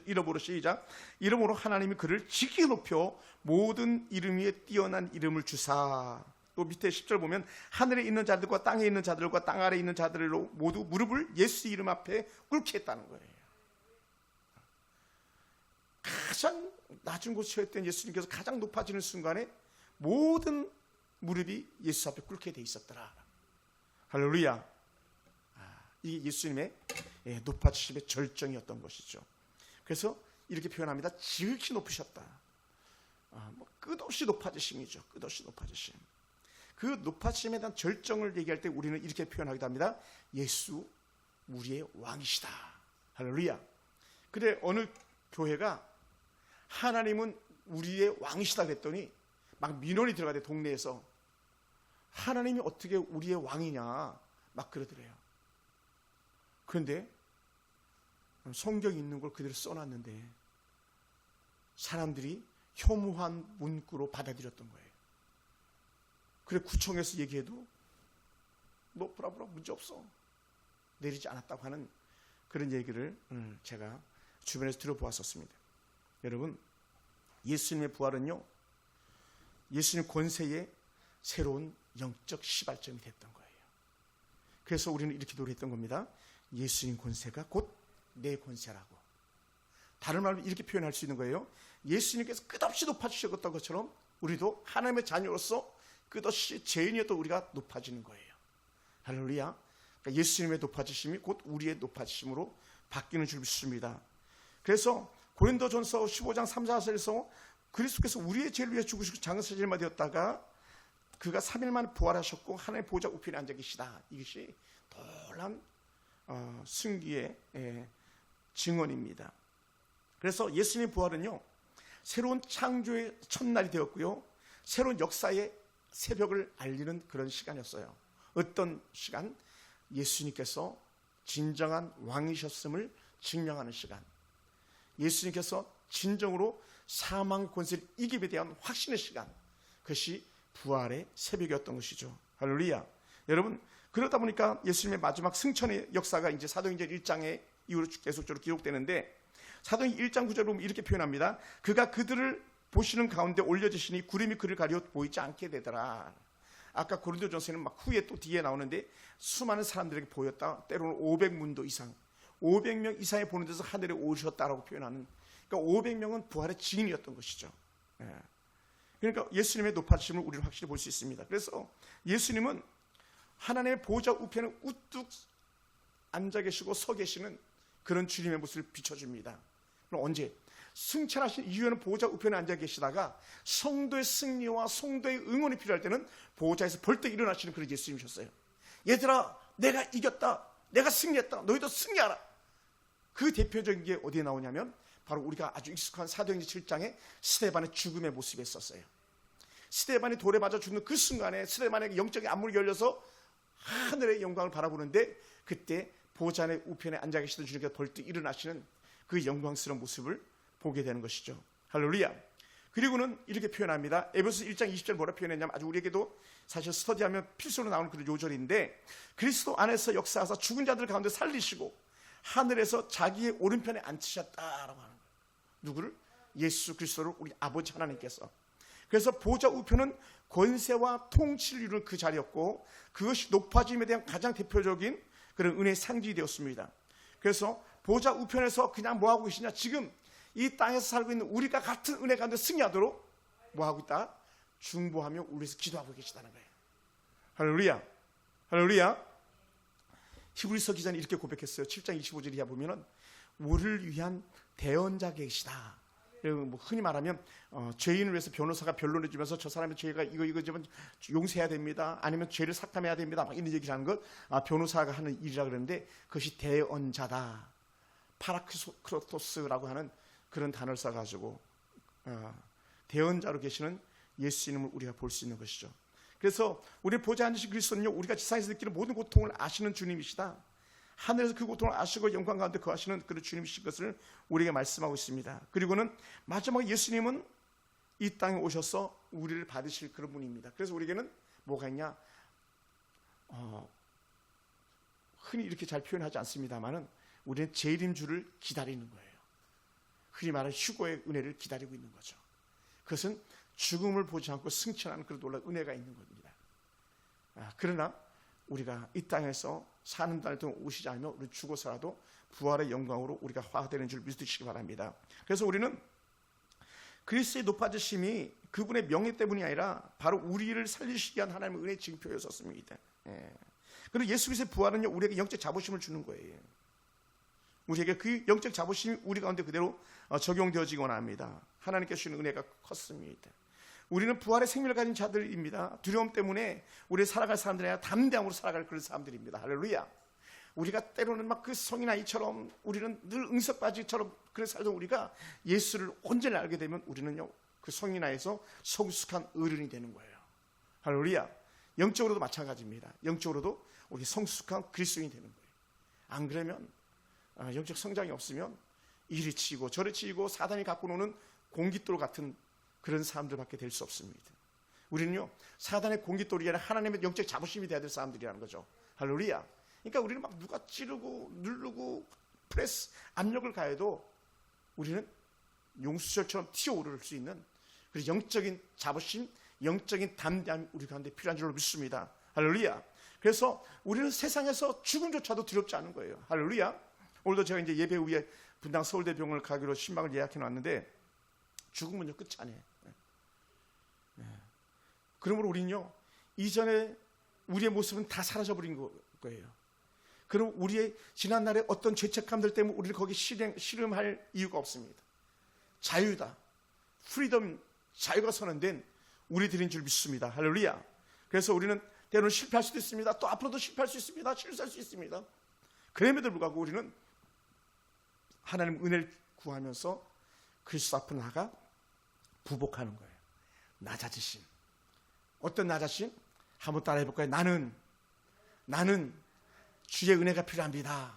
이름으로 시작. 이름으로 하나님이 그를 지키 높여 모든 이름 위에 뛰어난 이름을 주사. 또 밑에 10절 보면 하늘에 있는 자들과 땅에 있는 자들과 땅 아래에 있는 자들로 모두 무릎을 예수 이름 앞에 꿇게 했다는 거예요. 가장 낮은 곳에 처했던 예수님께서 가장 높아지는 순간에 모든 무릎이 예수 앞에 꿇게 돼 있었더라. 할렐루야. 이게 예수님의 높아지심의 절정이었던 것이죠. 그래서 이렇게 표현합니다. 지극히 높으셨다. 끝없이 높아지심이죠. 끝없이 높아지심. 그 높아지심에 대한 절정을 얘기할 때 우리는 이렇게 표현하기도 합니다. 예수 우리의 왕이시다. 할렐루야. 근데 어느 교회가 하나님은 우리의 왕이시다 그랬더니 막 민원이 들어가대. 동네에서 하나님이 어떻게 우리의 왕이냐 막 그러더래요. 그런데 성경에 있는 걸 그대로 써놨는데 사람들이 혐오한 문구로 받아들였던 거예요. 그래 구청에서 얘기해도 브라브라 문제 없어 내리지 않았다고 하는 그런 얘기를 제가 주변에서 들어보았었습니다. 여러분, 예수님의 부활은요, 예수님 권세의 새로운 영적 시발점이 됐던 거예요. 그래서 우리는 이렇게 노래했던 겁니다. 예수님 권세가 곧 내 권세라고. 다른 말로 이렇게 표현할 수 있는 거예요. 예수님께서 끝없이 높아주셨던 것처럼 우리도 하나님의 자녀로서 끝없이 죄인이었던 우리가 높아지는 거예요. 할렐루야. 그러니까 예수님의 높아지심이 곧 우리의 높아지심으로 바뀌는 줄 믿습니다. 그래서 고린도전서 15장 3, 4절에서 그리스도께서 우리의 죄를 위해 죽으시고 장사절마 되었다가 그가 3일 만에 부활하셨고 하나님의 보좌 우편에 앉아 계시다. 이것이 놀라운 승기의 증언입니다. 그래서 예수님의 부활은요, 새로운 창조의 첫날이 되었고요, 새로운 역사의 새벽을 알리는 그런 시간이었어요. 어떤 시간? 예수님께서 진정한 왕이셨음을 증명하는 시간. 예수님께서 진정으로 사망 권세를 이김에 대한 확신의 시간. 그것이 부활의 새벽이었던 것이죠. 할렐루야. 여러분, 그러다 보니까 예수님의 마지막 승천의 역사가 이제 사도행전 1장에 이후로 계속적으로 기록되는데, 사도행전 1장 9절을 보면 이렇게 표현합니다. 그가 그들을 보시는 가운데 올려지시니 구름이 그를 가려 보이지 않게 되더라. 아까 고린도전서에는 막 후에 또 뒤에 나오는데 수많은 사람들에게 보였다. 때로는 500문도 이상, 500명 이상이 보는 데서 하늘에 오르셨다라고 표현하는, 그러니까 500명은 부활의 증인이었던 것이죠. 그러니까 예수님의 높아지심을 우리는 확실히 볼 수 있습니다. 그래서 예수님은 하나님의 보좌 우편에 우뚝 앉아 계시고 서 계시는 그런 주님의 모습을 비춰줍니다. 그럼 언제? 승천하신 이후에는 보좌 우편에 앉아 계시다가 성도의 승리와 성도의 응원이 필요할 때는 보좌에서 벌떡 일어나시는 그런 예수님이셨어요. 얘들아, 내가 이겼다, 내가 승리했다, 너희도 승리하라. 그 대표적인 게 어디에 나오냐면 바로 우리가 아주 익숙한 사도행전 7장의 스데반의 죽음의 모습에 있었어요. 스데반이 돌에 맞아 죽는 그 순간에 스데반에게 영적인 안문이 열려서 하늘의 영광을 바라보는데, 그때 보좌 우편에 앉아 계시던 주님께서 벌떡 일어나시는 그 영광스러운 모습을 보게 되는 것이죠. 할렐루야. 그리고는 이렇게 표현합니다. 에베소 1장 20절 뭐라 표현했냐면, 아주 우리에게도 사실 스터디하면 필수로 나오는 그런 요절인데, 그리스도 안에서 역사하사 죽은 자들 가운데 살리시고 하늘에서 자기의 오른편에 앉히셨다라고 하는 거예요. 누구를? 예수 그리스도를 우리 아버지 하나님께서. 그래서 보좌 우편은 권세와 통치를 이루는 그 자리였고, 그것이 높아짐에 대한 가장 대표적인 그런 은혜의 상징이 되었습니다. 그래서 보좌 우편에서 그냥 뭐하고 계시냐, 지금 이 땅에서 살고 있는 우리가 같은 은혜 가운데 승리하도록 뭐하고 있다? 중보하며 우리에서 기도하고 계시다는 거예요. 할렐루야. 할렐루야. 히브리서 기자는 이렇게 고백했어요. 7장 25절 이하 보면은 우리를 위한 대언자 계시다. 뭐 흔히 말하면 죄인을 위해서 변호사가 변론해 주면서 저 사람의 죄가 이거 좀 용서해야 됩니다, 아니면 죄를 삭감해야 됩니다, 막 이런 얘기를 하는 것 변호사가 하는 일이라 그러는데, 그것이 대언자다. 파라크로토스라고 하는 그런 단어를 써가지고 대언자로 계시는 예수님을 우리가 볼 수 있는 것이죠. 그래서 우리 보좌에 앉으신 그리스도는요, 우리가 지상에서 느끼는 모든 고통을 아시는 주님이시다. 하늘에서 그 고통을 아시고 영광 가운데 거하시는 그런 주님이신 것을 우리에게 말씀하고 있습니다. 그리고는 마지막에 예수님은 이 땅에 오셔서 우리를 받으실 그런 분입니다. 그래서 우리에게는 뭐가 있냐? 흔히 이렇게 잘 표현하지 않습니다만은 우리는 재림주를 기다리는 거예요. 흔히 말하는 휴거의 은혜를 기다리고 있는 거죠. 그것은 죽음을 보지 않고 승천하는 그런 놀라운 은혜가 있는 겁니다. 그러나 우리가 이 땅에서 사는 날 동안 오시지 않으면 우리 죽어서라도 부활의 영광으로 우리가 화되는 줄 믿으시기 바랍니다. 그래서 우리는 그리스도의 높아지심이 그분의 명예 때문이 아니라 바로 우리를 살리시기 위한 하나님의 은혜의 징표였었습니다. 그리고 예수 그리스도의 부활은요, 우리에게 영적 자부심을 주는 거예요. 우리에게 그 영적 자부심이 우리 가운데 그대로 적용되어지곤 합니다. 하나님께서 주시는 은혜가 컸습니다. 우리는 부활의 생명을 가진 자들입니다. 두려움 때문에 우리 살아갈 사람들이 아니라 담대함으로 살아갈 그런 사람들입니다. 할렐루야. 우리가 때로는 막 그 성인아이처럼, 우리는 늘 응석바지처럼 그런 살던 우리가 예수를 온전히 알게 되면 우리는요, 그 성인아이에서 성숙한 어른이 되는 거예요. 할렐루야. 영적으로도 마찬가지입니다. 영적으로도 우리 성숙한 그리스도인이 되는 거예요. 안 그러면 영적 성장이 없으면 이리 치이고 저리 치이고 사단이 갖고 노는 공깃돌 같은 그런 사람들밖에 될 수 없습니다. 우리는요, 사단의 공깃돌이 아니라 하나님의 영적 자부심이 돼야 될 사람들이라는 거죠. 할렐루야. 그러니까 우리는 막 누가 찌르고 누르고 프레스 압력을 가해도 우리는 용수철처럼 튀어오를 수 있는 그리고 영적인 자부심, 영적인 담대함이 우리 가운데 필요한 줄로 믿습니다. 할렐루야. 그래서 우리는 세상에서 죽음조차도 두렵지 않은 거예요. 할렐루야. 오늘도 제가 이제 예배 후에 분당 서울대병원을 가기로 신방을 예약해 놨는데 죽음은요 끝이 아니에요. 그러므로 우리는요 이전에 우리의 모습은 다 사라져버린 거예요. 그럼 우리의 지난날의 어떤 죄책감들 때문에 우리를 거기 씨름할 이유가 없습니다. 자유다, 프리덤, 자유가 선언된 우리들인 줄 믿습니다. 할렐루야. 그래서 우리는 때로는 실패할 수도 있습니다. 또 앞으로도 실패할 수 있습니다. 실수할 수 있습니다. 그럼에도 불구하고 우리는 하나님 은혜를 구하면서 그리스도 앞으로 나가 부복하는 거예요. 낮아지심. 어떤 낮아심? 한번 따라해 볼까요? 나는 주의 은혜가 필요합니다.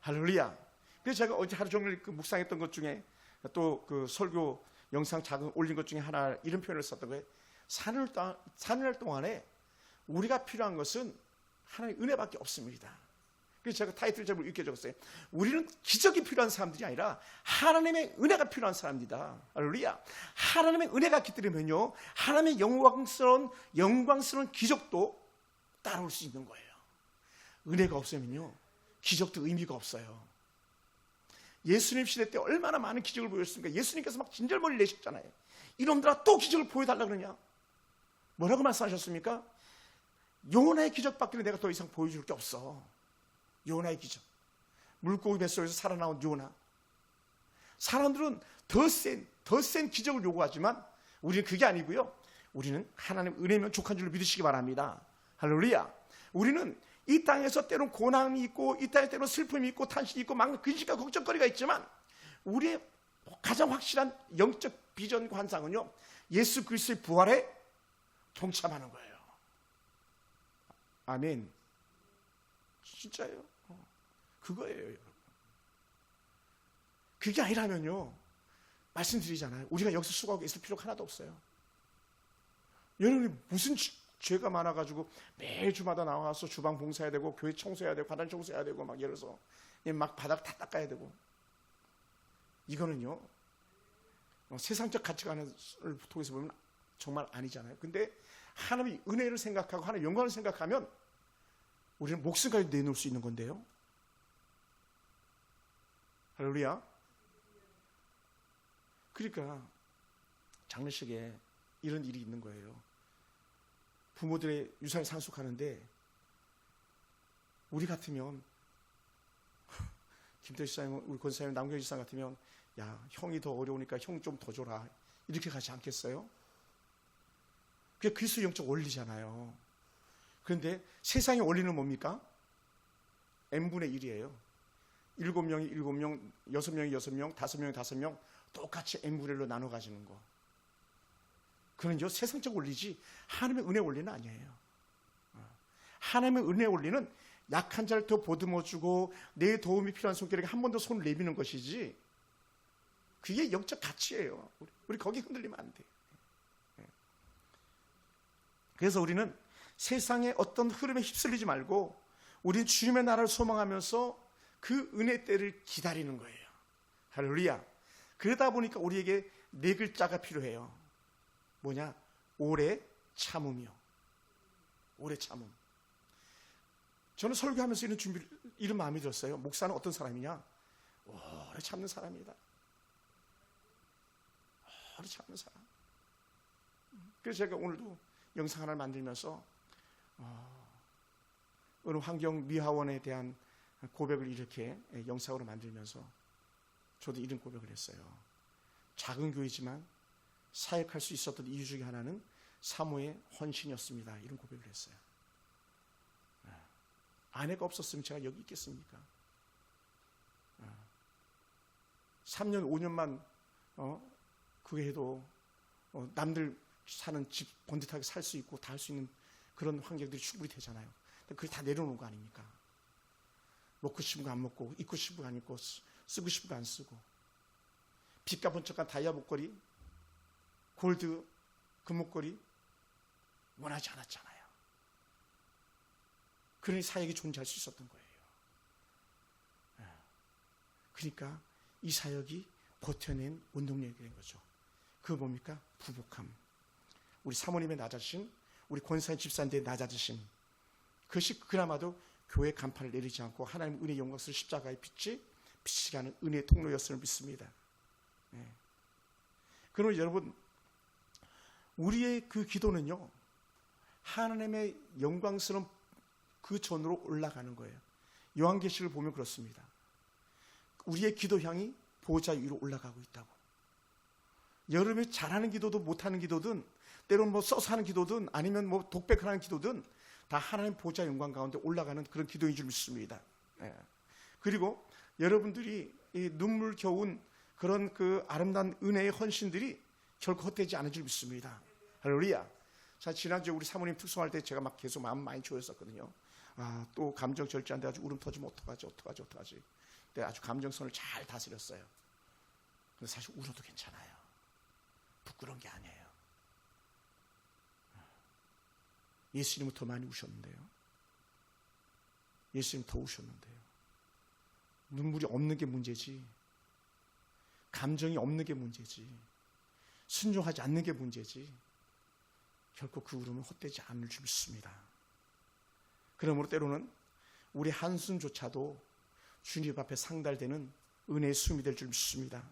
할렐루야. 그래서 제가 어제 하루 종일 묵상했던 것 중에 또 그 설교 영상 작은 올린 것 중에 하나 이런 표현을 썼던 거예요. 사는 동안에 우리가 필요한 것은 하나님의 은혜밖에 없습니다. 그래서 제가 타이틀 제목을 이렇게 적었어요. 우리는 기적이 필요한 사람들이 아니라 하나님의 은혜가 필요한 사람입니다. 할렐루야. 하나님의 은혜가 깃들면요 하나님의 영광스러운 기적도 따라올 수 있는 거예요. 은혜가 없으면요 기적도 의미가 없어요. 예수님 시대 때 얼마나 많은 기적을 보였습니까? 예수님께서 막 진절머리를 내셨잖아요. 이놈들아 또 기적을 보여달라 그러냐? 뭐라고 말씀하셨습니까? 요나의 기적밖에 내가 더 이상 보여줄 게 없어. 요나의 기적. 물고기 뱃속에서 살아나온 요나. 사람들은 더 센 기적을 요구하지만 우리는 그게 아니고요. 우리는 하나님 은혜면 족한 줄 믿으시기 바랍니다. 할렐루야. 우리는 이 땅에서 때론 고난이 있고 이 땅에 때론 슬픔이 있고 탄식이 있고 막 근심과 걱정거리가 있지만 우리의 가장 확실한 영적 비전 관상은요 예수 그리스도의 부활에 동참하는 거예요. 아멘. 진짜예요. 그거예요, 여러분. 그게 아니라면요 말씀드리잖아요. 우리가 여기서 수고하고 있을 필요가 하나도 없어요. 여러분이 무슨 죄가 많아가지고 매일 주마다 나와서 주방 봉사해야 되고 교회 청소해야 되고 화단 청소해야 되고 막 예를 들어서 막 바닥 다 닦아야 되고 이거는요 세상적 가치관을 통해서 보면 정말 아니잖아요. 근데 하나님의 은혜를 생각하고 하나님의 영광을 생각하면 우리는 목숨까지 내놓을 수 있는 건데요. 할렐루야. 그러니까 장례식에 이런 일이 있는 거예요. 부모들의 유산을 상속하는데 우리 같으면 김태희 지사님, 우리 권사님, 남경희 지사 같으면 야 형이 더 어려우니까 형 좀 더 줘라 이렇게 가지 않겠어요? 그게 그리스도 영적 원리잖아요. 그런데 세상의 원리는 뭡니까? n분의 1이에요. 7명이 7명, 6명이 6명, 5명이 5명 똑같이 n분의 1로 나눠 가지는 거. 그건요 세상적 원리지 하나님의 은혜 원리는 아니에요. 하나님의 은혜 원리는 약한 자를 더 보듬어주고 내 도움이 필요한 손길에게 한 번 더 손을 내미는 것이지 그게 영적 가치예요. 우리 거기 흔들리면 안 돼요. 그래서 우리는 세상의 어떤 흐름에 휩쓸리지 말고 우리는 주님의 나라를 소망하면서 그 은혜 때를 기다리는 거예요. 할렐루야. 그러다 보니까 우리에게 네 글자가 필요해요. 뭐냐? 오래 참음이요. 오래 참음. 저는 설교하면서 이런 마음이 들었어요. 목사는 어떤 사람이냐? 오래 참는 사람이다. 오래 참는 사람. 그래서 제가 오늘도 영상 하나를 만들면서 어느 환경미화원에 대한 고백을 이렇게 영상으로 만들면서 저도 이런 고백을 했어요. 작은 교회지만 사역할 수 있었던 이유 중에 하나는 사모의 헌신이었습니다. 이런 고백을 했어요. 아내가 없었으면 제가 여기 있겠습니까? 3년 5년만 그게 해도 남들 사는 집 번듯하게 살 수 있고 다 할 수 있는 그런 환경들이 충분히 되잖아요. 그걸 다 내려놓은 거 아닙니까? 먹고 싶은 거 안 먹고 입고 싶은 거 안 입고 쓰고 싶은 거 안 쓰고 빛과 번쩍한 다이아 목걸이 골드 금목걸이 원하지 않았잖아요. 그러니 사역이 존재할 수 있었던 거예요. 그러니까 이 사역이 버텨낸 운동력이 된 거죠. 그거 뭡니까? 부복함. 우리 사모님의 낮아지심, 우리 권사님 집사님의 낮아지심, 그것이 그나마도 교회 간판을 내리지 않고 하나님의 은혜의 영광스러운 십자가의 빛이 가는 은혜의 통로였음을 믿습니다. 네. 그러면 여러분, 우리의 그 기도는요, 하나님의 영광스러운 그 전으로 올라가는 거예요. 요한계시를 보면 그렇습니다. 우리의 기도향이 보호자 위로 올라가고 있다고. 여러분이 잘하는 기도도 못하는 기도든, 때로는 뭐 써서 하는 기도든, 아니면 뭐 독백하는 기도든, 다 하나님 보호자 영광 가운데 올라가는 그런 기도인 줄 믿습니다. 예. 그리고 여러분들이 이 눈물겨운 그런 그 아름다운 은혜의 헌신들이 결코 헛되지 않은 줄 믿습니다. 할렐루야. 자, 지난주에 우리 사모님 특송할 때 제가 막 계속 마음 많이 조였었거든요. 아, 또 감정 절제한데 아주 울음 터지면 어떡하지. 근데 아주 감정선을 잘 다스렸어요. 근데 사실 울어도 괜찮아요. 부끄러운 게 아니에요. 예수님은 더 많이 우셨는데요. 예수님 더 우셨는데요. 눈물이 없는 게 문제지, 감정이 없는 게 문제지, 순종하지 않는 게 문제지, 결코 그 울음은 헛되지 않을 줄 믿습니다. 그러므로 때로는 우리 한숨조차도 주님 앞에 상달되는 은혜의 숨이 될 줄 믿습니다.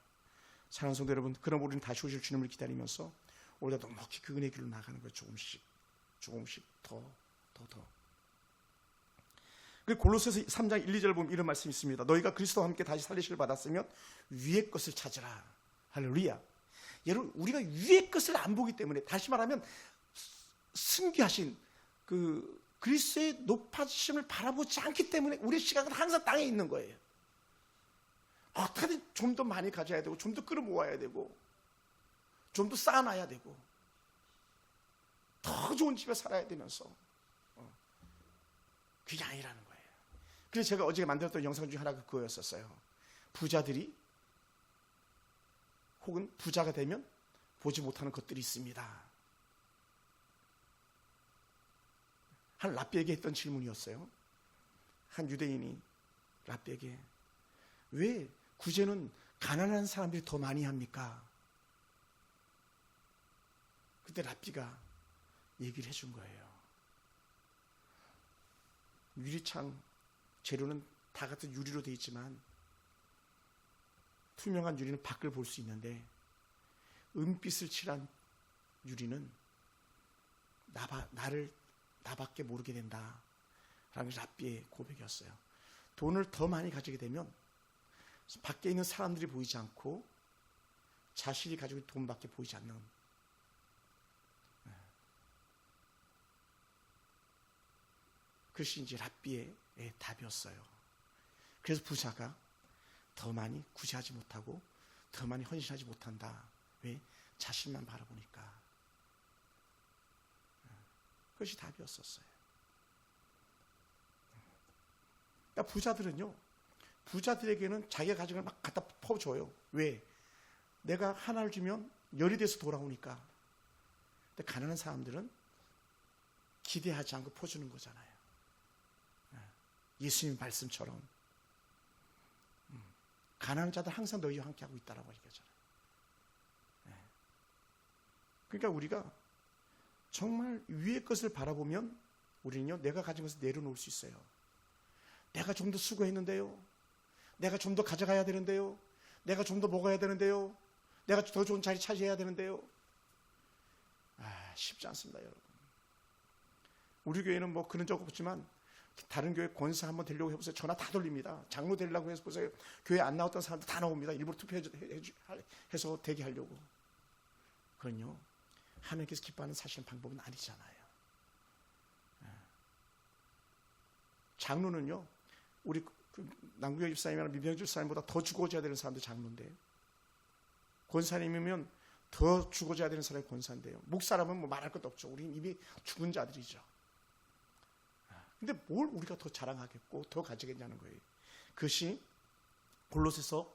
사랑하는 성도 여러분, 그럼 우리는 다시 오실 주님을 기다리면서 우리가 넉넉히 그 은혜 길로 나가는 거예요. 조금씩 더. 그 골로새서 3장 1, 2절 보면 이런 말씀이 있습니다. 너희가 그리스도와 함께 다시 살리심을 받았으면 위의 것을 찾으라. 할렐루야. 여러분, 우리가 위의 것을 안 보기 때문에, 다시 말하면 승귀하신 그 그리스도의 높아지심을 바라보지 않기 때문에 우리의 시각은 항상 땅에 있는 거예요. 어떻게든 좀 더 많이 가져야 되고, 좀 더 끌어모아야 되고, 좀 더 쌓아놔야 되고, 더 좋은 집에 살아야 되면서 그게 아니라는 거예요. 그래서 제가 어제 만들었던 영상 중에 하나가 그거였었어요. 부자들이 혹은 부자가 되면 보지 못하는 것들이 있습니다. 한 랍비에게 했던 질문이었어요. 한 유대인이 랍비에게, 왜 구제는 가난한 사람들이 더 많이 합니까? 그때 랍비가 얘기를 해준 거예요. 유리창 재료는 다 같은 유리로 되어 있지만 투명한 유리는 밖을 볼 수 있는데 은빛을 칠한 유리는 나밖에 모르게 된다 라는 랍비의 고백이었어요. 돈을 더 많이 가지게 되면 밖에 있는 사람들이 보이지 않고 자신이 가지고 있는 돈밖에 보이지 않는, 그것이 이제 랍비의 답이었어요. 그래서 부자가 더 많이 구제하지 못하고 더 많이 헌신하지 못한다. 왜? 자신만 바라보니까. 그것이 답이었었어요. 그러니까 부자들에게는 자기가 가진 걸 막 갖다 퍼줘요. 왜? 내가 하나를 주면 열이 돼서 돌아오니까. 근데 가난한 사람들은 기대하지 않고 퍼주는 거잖아요. 예수님 말씀처럼 가난한 자들 항상 너희와 함께하고 있다라고 얘기하잖아요. 그러니까 우리가 정말 위의 것을 바라보면 우리는요, 내가 가진 것을 내려놓을 수 있어요. 내가 좀 더 수고했는데요, 내가 좀 더 가져가야 되는데요, 내가 좀 더 먹어야 되는데요, 내가 더 좋은 자리 차지해야 되는데요. 쉽지 않습니다, 여러분. 우리 교회는 뭐 그런 적 없지만 다른 교회 권사 한번 되려고 해보세요. 전화 다 돌립니다. 장로 되려고 해서 보세요. 교회 안 나왔던 사람들 다 나옵니다. 일부러 투표해서 대기하려고. 그건요, 하나님께서 기뻐하는 사실은 방법은 아니잖아요. 장로는요, 우리 남구교 집사님이나 미병주 집사님보다 더 죽어져야 되는 사람도 장로인데, 권사님이면 더 죽어져야 되는 사람이 권사인데요. 목사라면 뭐 말할 것도 없죠. 우리는 이미 죽은 자들이죠. 근데 뭘 우리가 더 자랑하겠고 더 가지겠냐는 거예요. 그것이 골로새서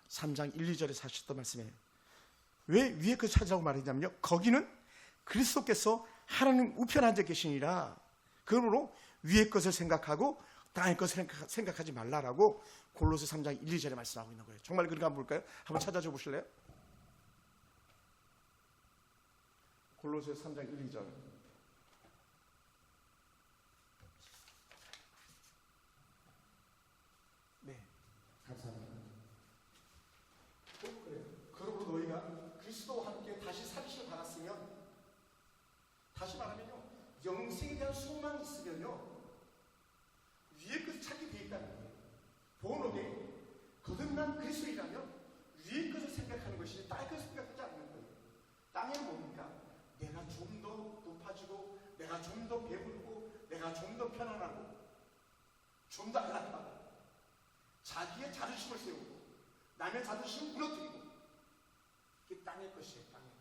3장 1, 2절에 하셨던 말씀이에요. 왜 위에 그 찾으라고 말했냐면요, 거기는 그리스도께서 하나님 우편에 앉아 계시니라. 그러므로 위의 것을 생각하고 땅의 것을 생각하지 말라라고 골로새 3장 1, 2절에 말씀하고 있는 거예요. 정말 그런가 한번 볼까요? 한번 찾아줘 보실래요? 골로새 3장 1, 2절. 네, 감사합니다. 그래요. 그러므로 너희가 그리스도와 함께 다시 살리심을 받았으면, 다시 말하면요, 영생에 대한 소망이 있으면요, 위의 것을 찾게 돼 있다는 거예요. 본업에 거듭난 그리스도이라면 위의 것을 생각하는 것이 땅의 것을 생각하지 않는 거예요. 땅에는 뭡니까? 내가 좀 더 높아지고, 내가 좀 더 배불고, 내가 좀 더 편안하고, 좀 더 안락하고, 자기의 자존심을 세우고 남의 자존심을 무너뜨리고, 그게 땅의 것이에요. 땅의 것.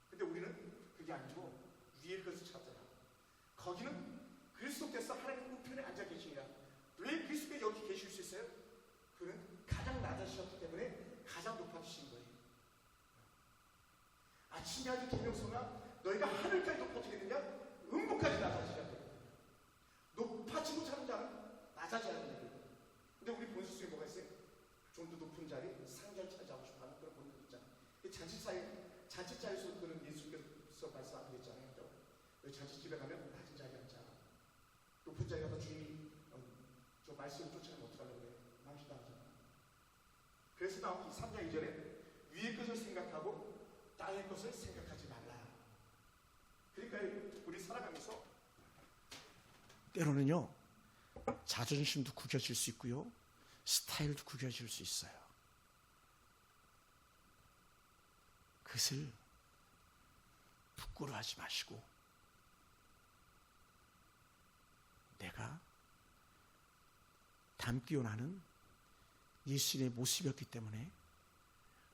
근데 우리는 그게 아니고 위의 것을 찾아라. 거기는 그리스도께서 하나님 우편에 앉아 계시니라. 왜 그리스도가 여기 계실 수 있어요? 그는 가장 낮아지셨기 때문에 가장 높아지신 거예요. 아침에 아주 동명성아, 너희가 하늘까지 높아지겠느냐? 음부까지 낮아지려고 해요. 높아지고 사는 자는 낮아져야 된다고 해요. 근데 우리 본성 속에 뭐가 있어요? 좀 더 높은 자리, 상자를 차지하고 싶어하는 그런 본능이 있잖아요. 잔치자리에서 그런 예수께서 말씀 안 드렸잖아요. 잔치집에 가면 낮은 자리에 앉아. 높은 자리에 가서 주인이 저 말씀을 쫓아가면 어떡하려고 그래요? 망신당하잖아. 그래서 나온 이 3장 2절에 위의 것을 생각하고 땅의 것을 생각하지 말라. 그러니까 우리 살아가면서 때로는요, 자존심도 구겨질 수 있고요, 스타일도 구겨질 수 있어요. 그것을 부끄러워하지 마시고, 내가 닮기 원하는 예수님의 모습이었기 때문에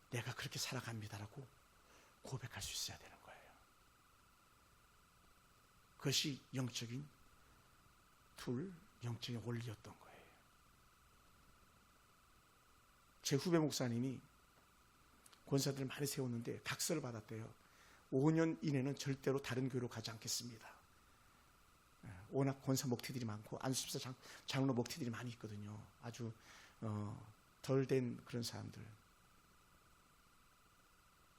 내가 그렇게 살아갑니다라고 고백할 수 있어야 되는 거예요. 그것이 영적인 영적인 원리였던 거예요. 제 후배 목사님이 권사들을 많이 세웠는데 각서를 받았대요. 5년 이내는 절대로 다른 교회로 가지 않겠습니다. 워낙 권사 목티들이 많고 안수집사 장로 목티들이 많이 있거든요. 아주 덜 된 그런 사람들.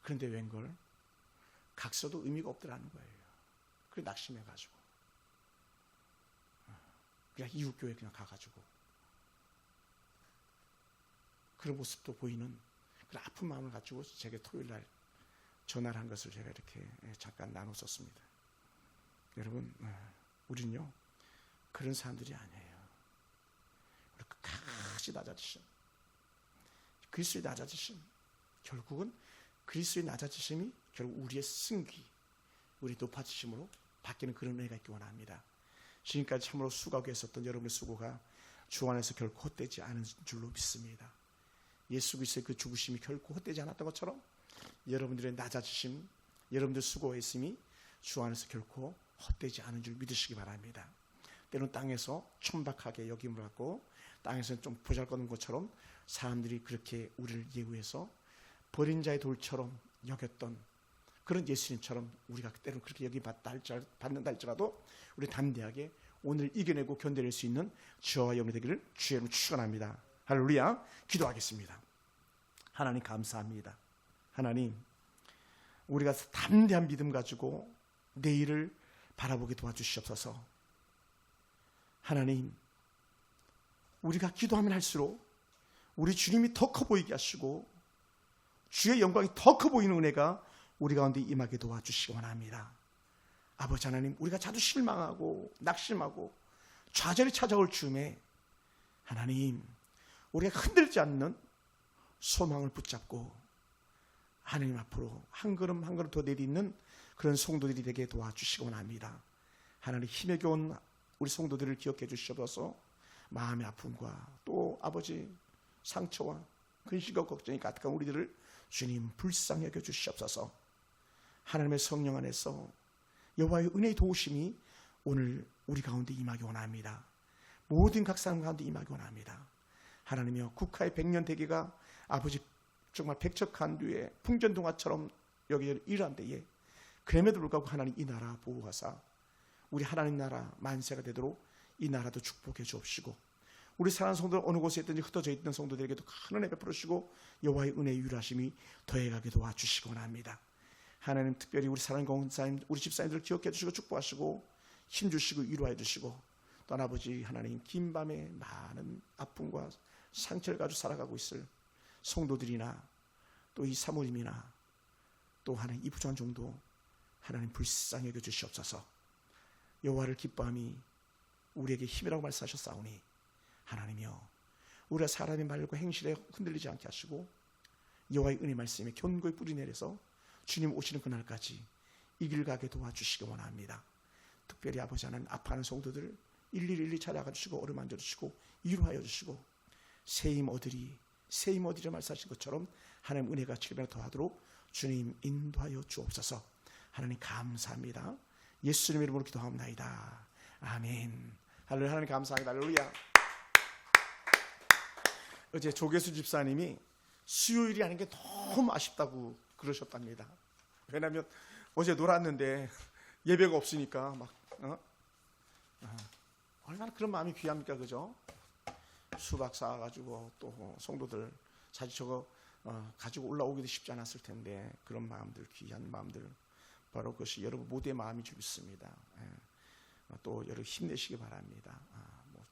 그런데 웬걸 각서도 의미가 없더라는 거예요. 그래 낙심해가지고 그냥 이웃교회 그냥 가가지고 그런 모습도 보이는 그런 아픈 마음을 가지고 제게 토요일날 전화를 한 것을 제가 이렇게 잠깐 나눴었습니다. 여러분, 우리는요 그런 사람들이 아니에요. 우리 끝까지 낮아지심, 그리스도의 낮아지심, 결국은 그리스도의 낮아지심이 결국 우리의 승기, 우리 높아지심으로 바뀌는 그런 은혜가 있기 원합니다. 지금까지 참으로 수고하고 있었던 여러분의 수고가 주 안에서 결코 헛되지 않은 줄로 믿습니다. 예수 그리스도의 그 죽으심이 결코 헛되지 않았던 것처럼 여러분들의 낮아지심, 여러분들 수고했음이 주 안에서 결코 헛되지 않은 줄 믿으시기 바랍니다. 때로는 땅에서 천박하게 여김을 받고 땅에서는 좀 보잘것없는 것처럼 사람들이 그렇게 우리를 예우해서 버린 자의 돌처럼 여겼던 그런 예수님처럼 우리가 때로는 그렇게 여김받는다 할지라도 우리 담대하게 오늘 이겨내고 견뎌낼 수 있는 저와 여러분이 되기를 주의 이름으로 축원합니다. 할렐루야. 기도하겠습니다. 하나님 감사합니다. 하나님, 우리가 담대한 믿음 가지고 내일을 바라보게 도와주시옵소서. 하나님, 우리가 기도하면 할수록 우리 주님이 더 커 보이게 하시고 주의 영광이 더 커 보이는 은혜가 우리 가운데 임하게 도와주시기 원합니다. 아버지 하나님, 우리가 자주 실망하고 낙심하고 좌절이 찾아올 즈음에 하나님, 우리가 흔들지 않는 소망을 붙잡고 하나님 앞으로 한 걸음 한 걸음 더 내딛는 그런 성도들이 되게 도와주시기 원합니다. 하나님, 힘에 겨운 우리 성도들을 기억해 주시옵소서. 마음의 아픔과 또 아버지 상처와 근심과 걱정이 가득한 우리들을 주님 불쌍히 여겨 주시옵소서. 하나님의 성령 안에서 여호와의 은혜의 도우심이 오늘 우리 가운데 임하기 원합니다. 모든 각 사람 가운데 임하기 원합니다. 하나님이여, 국가의 100년 대계가 아버지 정말 백척한 뒤에 풍전동화처럼 여기 일한 때에 그럼에도 불구하고 하나님 이 나라 보호하사 우리 하나님 나라 만세가 되도록 이 나라도 축복해 주옵시고 우리 사랑하는 성도들 어느 곳에 있든지 흩어져 있던 성도들에게도 큰 은혜 베풀어 주시고 여호와의 은혜의 유일하심이 더해가게 도와주시기 원합니다. 하나님 특별히 우리 사랑하는 권사님, 우리 집사님들을 기억해 주시고 축복하시고 힘주시고 위로해 주시고 또 아버지 하나님 긴 밤에 많은 아픔과 상처를 가지고 살아가고 있을 성도들이나 또 이 사모님이나 또 하나님 이 부족한 정도 하나님 불쌍히 여겨 주시옵소서. 여호와를 기뻐함이 우리에게 힘이라고 말씀하셨사오니 하나님이여 우리가 사람의 말과 행실에 흔들리지 않게 하시고 여호와의 은혜 말씀에 견고히 뿌리 내려서 주님 오시는 그날까지 이 길 가게 도와주시기 원합니다. 특별히 아버지 하나님 아파하는 성도들 일일이 찾아가 주시고 어루만져 주시고 위로하여 주시고 새 힘 얻으리 말씀하신 것처럼 하나님 은혜가 7배나 더하도록 주님 인도하여 주옵소서. 하나님 감사합니다. 예수님의 이름으로 기도합나이다. 아멘. 할렐루야. 하나님 감사합니다. 할렐루야. 어제 조계수 집사님이 수요일이 아닌 게 너무 아쉽다고 그러셨답니다. 왜냐하면 어제 놀았는데 예배가 없으니까 막 얼마나 그런 마음이 귀합니까, 그죠? 수박 사가지고 또 성도들 사실 저거 가지고 올라오기도 쉽지 않았을 텐데 그런 마음들, 귀한 마음들, 바로 그것이 여러분 모두의 마음이 줄 있습니다. 또 여러분 힘내시기 바랍니다. 뭐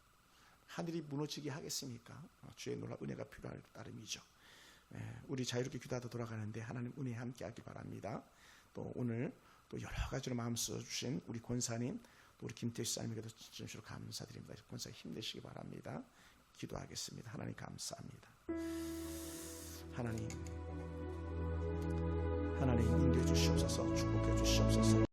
하늘이 무너지게 하겠습니까? 주의 놀라운 은혜가 필요할 따름이죠. 우리 자유롭게 기도하다 돌아가는데 하나님 은혜 함께 하기 바랍니다. 또 오늘 또 여러 가지로 마음 써주신 우리 권사님, 또 우리 김태희 사님에게도 진심으로 감사드립니다. 권사 힘내시기 바랍니다. 기도하겠습니다. 하나님 감사합니다. 하나님 인도해 주시옵소서. 축복해 주시옵소서.